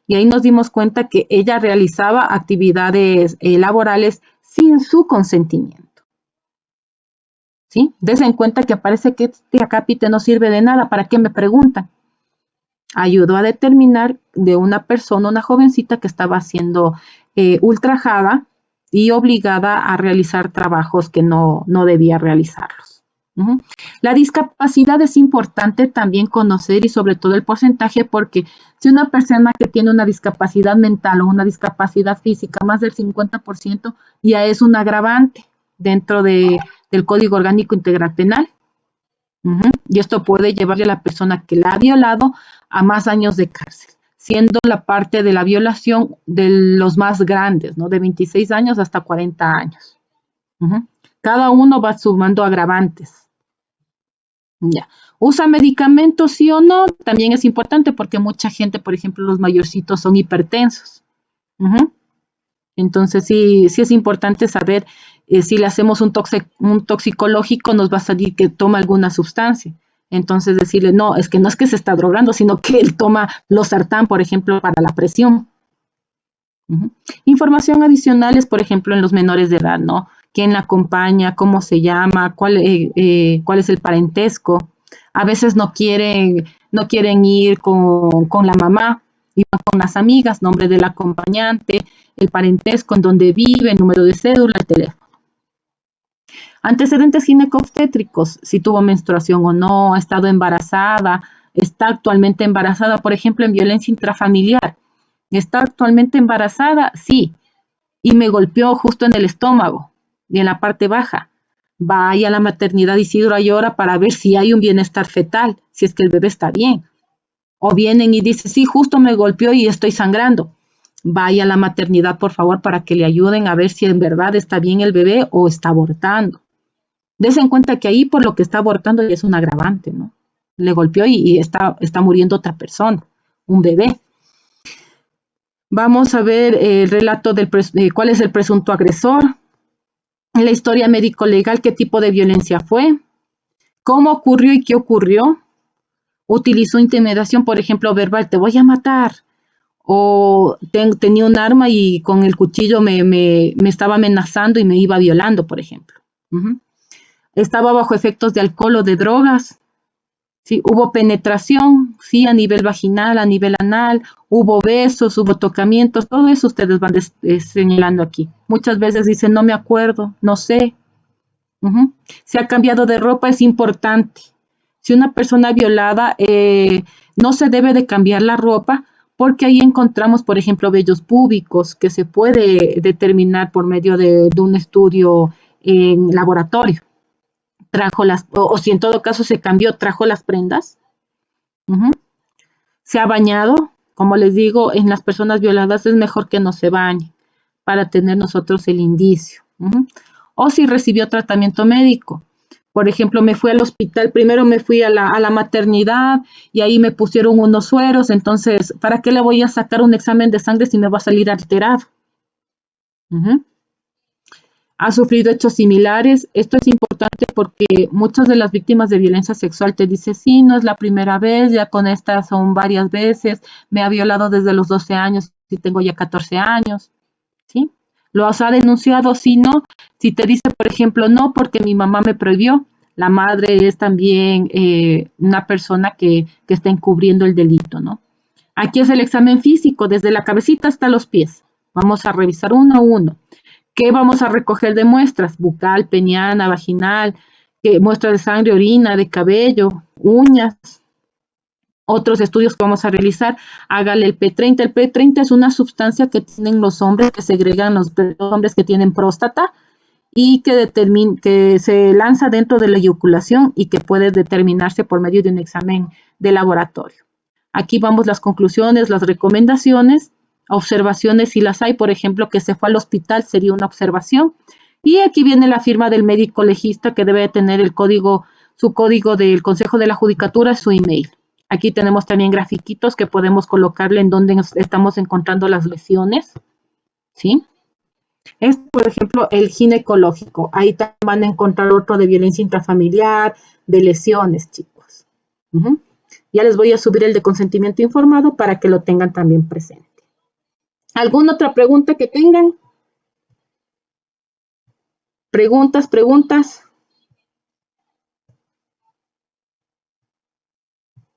Y ahí nos dimos cuenta que ella realizaba actividades laborales sin su consentimiento. ¿Sí? Dense en cuenta que parece que este acápite no sirve de nada. ¿Para qué me preguntan? Ayudó a determinar de una persona, una jovencita que estaba siendo ultrajada y obligada a realizar trabajos que no debía realizarlos. La discapacidad es importante también conocer y sobre todo el porcentaje, porque si una persona que tiene una discapacidad mental o una discapacidad física, más del 50% ya es un agravante dentro del Código Orgánico Integral Penal. Y esto puede llevarle a la persona que la ha violado a más años de cárcel, siendo la parte de la violación de los más grandes, ¿no? De 26 años hasta 40 años. Cada uno va sumando agravantes. Ya. ¿Usa medicamentos, sí o no? También es importante porque mucha gente, por ejemplo, los mayorcitos son hipertensos. Entonces, sí es importante saber si le hacemos un toxicológico, nos va a salir que toma alguna sustancia. Entonces, decirle, no es que se está drogando, sino que él toma losartán, por ejemplo, para la presión. Información adicional es, por ejemplo, en los menores de edad, ¿no? ¿Quién la acompaña? ¿Cómo se llama? ¿Cuál es el parentesco? A veces no quieren ir con la mamá, iban con las amigas, nombre del acompañante, el parentesco, en donde vive, el número de cédula, el teléfono. Antecedentes ginecobstétricos, si tuvo menstruación o no, ha estado embarazada, está actualmente embarazada, por ejemplo, en violencia intrafamiliar. ¿Está actualmente embarazada? Sí. Y me golpeó justo en el estómago y en la parte baja. Vaya a la maternidad Isidro Ayora para ver si hay un bienestar fetal, si es que el bebé está bien. O vienen y dicen, sí, justo me golpeó y estoy sangrando. Vaya a la maternidad, por favor, para que le ayuden a ver si en verdad está bien el bebé o está abortando. Dese en cuenta que ahí por lo que está abortando ya es un agravante, ¿no? Le golpeó y está muriendo otra persona, un bebé. Vamos a ver el relato cuál es el presunto agresor, la historia médico-legal, qué tipo de violencia fue, cómo ocurrió y qué ocurrió. Utilizó intimidación, por ejemplo, verbal, te voy a matar. O tenía un arma y con el cuchillo me estaba amenazando y me iba violando, por ejemplo. Estaba bajo efectos de alcohol o de drogas. ¿Sí? Hubo penetración, sí, a nivel vaginal, a nivel anal, hubo besos, hubo tocamientos, todo eso ustedes van señalando aquí. Muchas veces dicen, no me acuerdo, no sé. Se ha cambiado de ropa, es importante. Si una persona violada, no se debe de cambiar la ropa, porque ahí encontramos, por ejemplo, vellos púbicos que se puede determinar por medio de un estudio en laboratorio. Trajo o si en todo caso se cambió, trajo las prendas. Se ha bañado, como les digo, en las personas violadas es mejor que no se bañen para tener nosotros el indicio. O si recibió tratamiento médico. Por ejemplo, me fui al hospital, primero me fui a la maternidad y ahí me pusieron unos sueros, entonces, ¿para qué le voy a sacar un examen de sangre si me va a salir alterado? ha sufrido hechos similares. Esto es importante porque muchas de las víctimas de violencia sexual te dicen, sí, no es la primera vez, ya con esta son varias veces, me ha violado desde los 12 años y tengo ya 14 años, ¿sí? ¿Los ha denunciado? Sí, no. Si te dice, por ejemplo, no, porque mi mamá me prohibió, la madre es también una persona que está encubriendo el delito, ¿no? Aquí es el examen físico, desde la cabecita hasta los pies. Vamos a revisar uno a uno. ¿Qué vamos a recoger de muestras? Bucal, peniana, vaginal, muestra de sangre, orina, de cabello, uñas. Otros estudios que vamos a realizar, hágale el P30. El P30 es una sustancia que tienen los hombres, que segregan los hombres que tienen próstata y que se lanza dentro de la eyaculación y que puede determinarse por medio de un examen de laboratorio. Aquí vamos las conclusiones, las recomendaciones, observaciones si las hay, por ejemplo, que se fue al hospital sería una observación. Y aquí viene la firma del médico legista que debe tener el código, su código del Consejo de la Judicatura, su email. Aquí tenemos también grafiquitos que podemos colocarle en donde estamos encontrando las lesiones, ¿sí? Es, por ejemplo, el ginecológico. Ahí también van a encontrar otro de violencia intrafamiliar, de lesiones, chicos. Ya les voy a subir el de consentimiento informado para que lo tengan también presente. ¿Alguna otra pregunta que tengan? ¿Preguntas?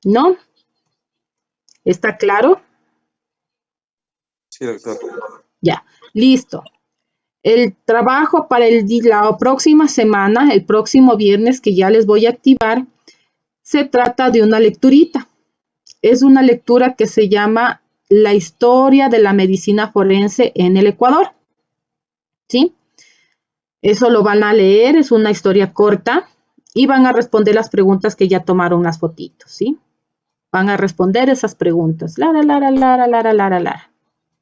¿No? ¿Está claro? Sí, doctor. Ya, listo. El trabajo para la próxima semana, el próximo viernes que ya les voy a activar, se trata de una lecturita. Es una lectura que se llama La historia de la medicina forense en el Ecuador. ¿Sí? Eso lo van a leer, es una historia corta y van a responder las preguntas que ya tomaron las fotitos, ¿sí? Van a responder esas preguntas.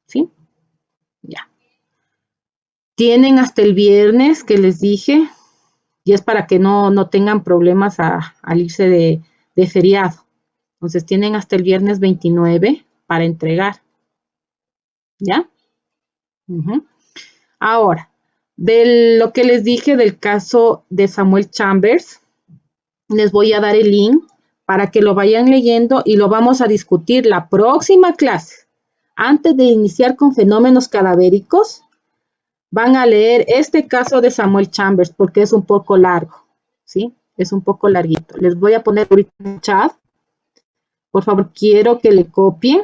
¿Sí? Ya. Tienen hasta el viernes que les dije, y es para que no tengan problemas al irse de feriado. Entonces tienen hasta el viernes 29 para entregar. ¿Ya? Ahora, de lo que les dije del caso de Samuel Chambers, les voy a dar el link para que lo vayan leyendo y lo vamos a discutir la próxima clase. Antes de iniciar con fenómenos cadavéricos, van a leer este caso de Samuel Chambers porque es un poco largo, ¿sí? Es un poco larguito. Les voy a poner ahorita en el chat. Por favor, quiero que le copien.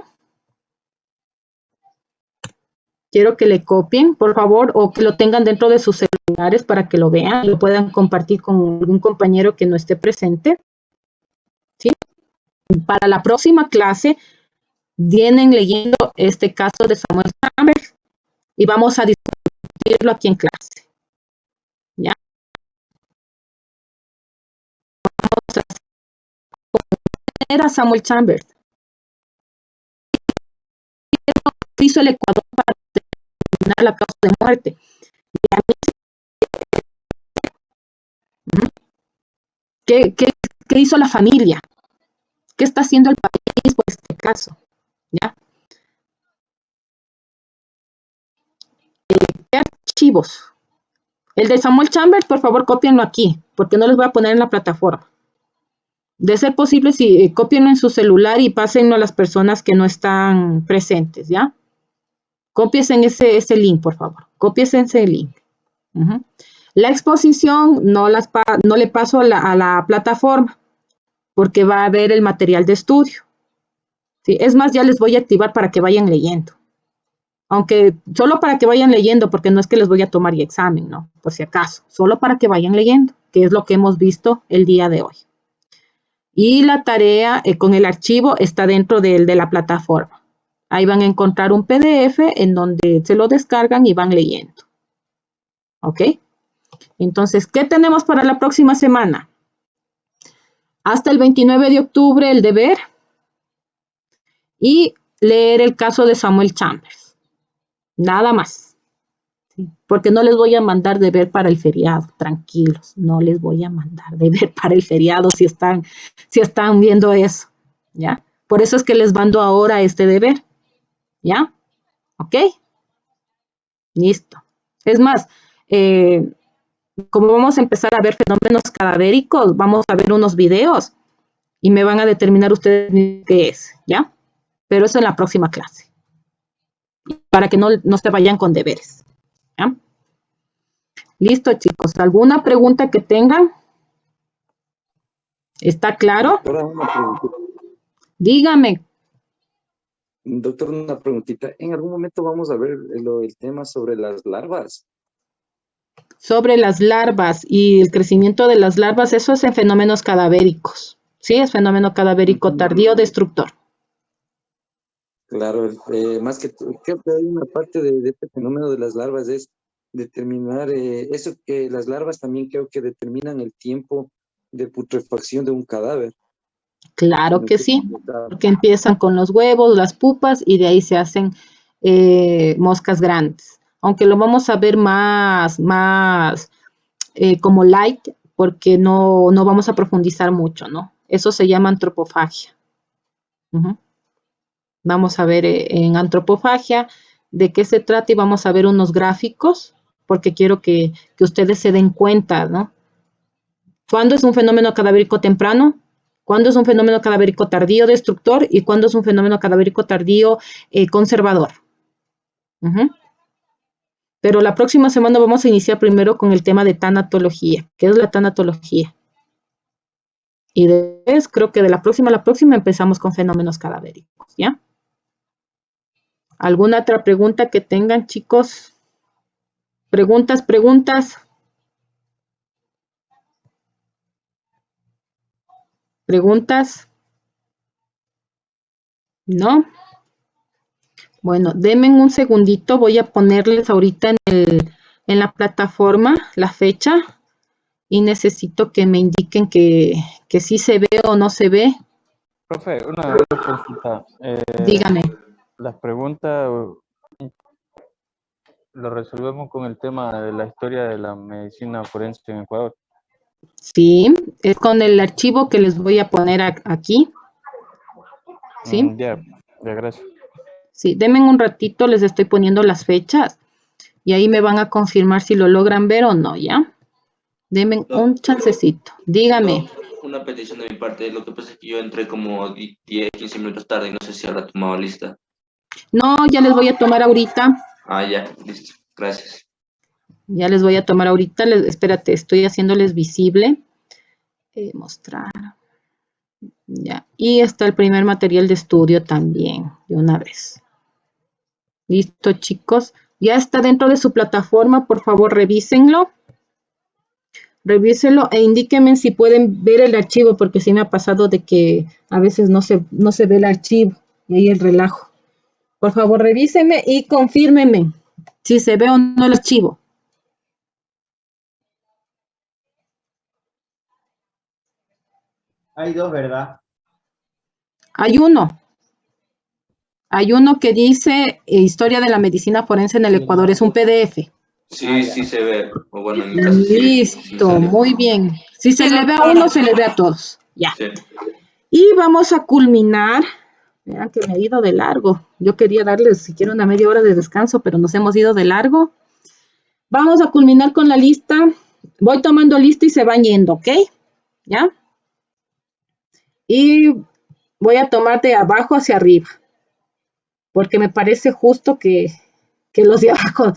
Quiero que le copien, por favor, o que lo tengan dentro de sus celulares para que lo vean y lo puedan compartir con algún compañero que no esté presente. ¿Sí? Para la próxima clase, vienen leyendo este caso de Samuel Chambers y vamos a discutirlo aquí en clase. ¿Ya? Vamos a poner a Samuel Chambers. ¿Qué hizo el Ecuador para determinar la causa de muerte? ¿Qué hizo la familia? ¿Qué está haciendo el país por este caso? ¿Ya? ¿Qué archivos? El de Samuel Chambers, por favor, cópienlo aquí, porque no les voy a poner en la plataforma. De ser posible, sí, cópienlo en su celular y pásenlo a las personas que no están presentes, ¿ya? Cópiense ese link, por favor. Cópiense ese link. La exposición no le paso a la plataforma, porque va a haber el material de estudio. ¿Sí? Es más, ya les voy a activar para que vayan leyendo. Aunque solo para que vayan leyendo, porque no es que les voy a tomar y examen, ¿no? Por si acaso, solo para que vayan leyendo, que es lo que hemos visto el día de hoy. Y la tarea con el archivo está dentro de la plataforma. Ahí van a encontrar un PDF en donde se lo descargan y van leyendo. ¿Ok? Entonces, ¿qué tenemos para la próxima semana? Hasta el 29 de octubre el deber y leer el caso de Samuel Chambers. Nada más. ¿Sí? Porque no les voy a mandar deber para el feriado. Tranquilos, no les voy a mandar deber para el feriado si están viendo eso. ¿Ya? Por eso es que les mando ahora este deber. ¿Ya? ¿Ok? Listo. Es más, como vamos a empezar a ver fenómenos cadavéricos, vamos a ver unos videos y me van a determinar ustedes qué es, ¿ya? Pero eso en la próxima clase, para que no se vayan con deberes, ¿ya? Listo, chicos. ¿Alguna pregunta que tengan? ¿Está claro? Doctora, una preguntita. Dígame. Doctor, una preguntita. En algún momento vamos a ver el tema sobre las larvas. Sobre las larvas y el crecimiento de las larvas, eso es en fenómenos cadavéricos. Sí, es fenómeno cadavérico tardío destructor. Claro, más que creo que hay una parte de este fenómeno de las larvas es determinar eso, que las larvas también creo que determinan el tiempo de putrefacción de un cadáver. Claro que sí, porque empiezan con los huevos, las pupas y de ahí se hacen moscas grandes. Aunque lo vamos a ver más como light, porque no vamos a profundizar mucho, ¿no? Eso se llama antropofagia. Vamos a ver en antropofagia de qué se trata y vamos a ver unos gráficos, porque quiero que ustedes se den cuenta, ¿no? ¿Cuándo es un fenómeno cadavérico temprano? ¿Cuándo es un fenómeno cadavérico tardío destructor? ¿Y cuándo es un fenómeno cadavérico tardío conservador? Pero la próxima semana vamos a iniciar primero con el tema de tanatología. ¿Qué es la tanatología? Y después, creo que de la próxima a la próxima empezamos con fenómenos cadavéricos, ¿ya? ¿Alguna otra pregunta que tengan, chicos? ¿Preguntas? ¿Preguntas? ¿No? Bueno, denme un segundito, voy a ponerles ahorita en la plataforma la fecha y necesito que me indiquen que sí se ve o no se ve. Profe, una consulta. Dígame. Las preguntas lo resolvemos con el tema de la historia de la medicina forense en Ecuador. Sí, es con el archivo que les voy a poner aquí. ¿Sí? Ya, gracias. Sí, denme un ratito, les estoy poniendo las fechas y ahí me van a confirmar si lo logran ver o no, ¿ya? Denme un chancecito. Dígame. Una petición de mi parte, lo que pasa es que yo entré como 10, 15 minutos tarde y no sé si habrá tomado lista. No, ya les voy a tomar ahorita. Ah, ya, listo, gracias. Ya les voy a tomar ahorita, espérate, estoy haciéndoles visible. Mostrar. Ya, y está el primer material de estudio también, de una vez. Listo, chicos. Ya está dentro de su plataforma, por favor, revísenlo. Revísenlo e indíquenme si pueden ver el archivo, porque sí me ha pasado de que a veces no se ve el archivo y ahí el relajo. Por favor, revísenme y confírmenme si se ve o no el archivo. Hay dos, ¿verdad? Hay uno. Hay uno que dice Historia de la Medicina Forense en el Ecuador. Es un PDF. Sí, sí se ve. O bueno, en mi caso Listo, sí muy bien. Si se le ve a uno, se le ve a todos. Ya. Sí. Y vamos a culminar. Vean que me he ido de largo. Yo quería darles siquiera una media hora de descanso, pero nos hemos ido de largo. Vamos a culminar con la lista. Voy tomando lista y se van yendo, ¿ok? ¿Ya? Y voy a tomar de abajo hacia arriba, porque me parece justo que los de abajo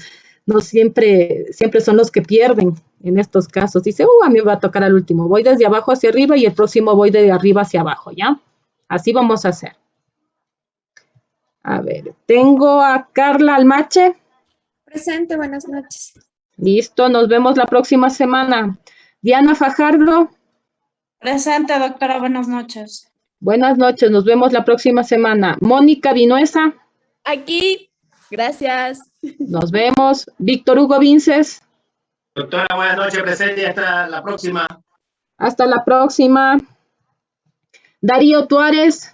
no siempre son los que pierden en estos casos. Dice, a mí me va a tocar al último. Voy desde abajo hacia arriba y el próximo voy de arriba hacia abajo, ¿ya? Así vamos a hacer. A ver, tengo a Carla Almache. Presente, buenas noches. Listo, nos vemos la próxima semana. Diana Fajardo. Presente, doctora, buenas noches. Buenas noches, nos vemos la próxima semana. Mónica Vinuesa. Aquí, gracias. Nos vemos. Víctor Hugo Vinces. Doctora, buenas noches, presente y hasta la próxima. Hasta la próxima. Darío Tuárez.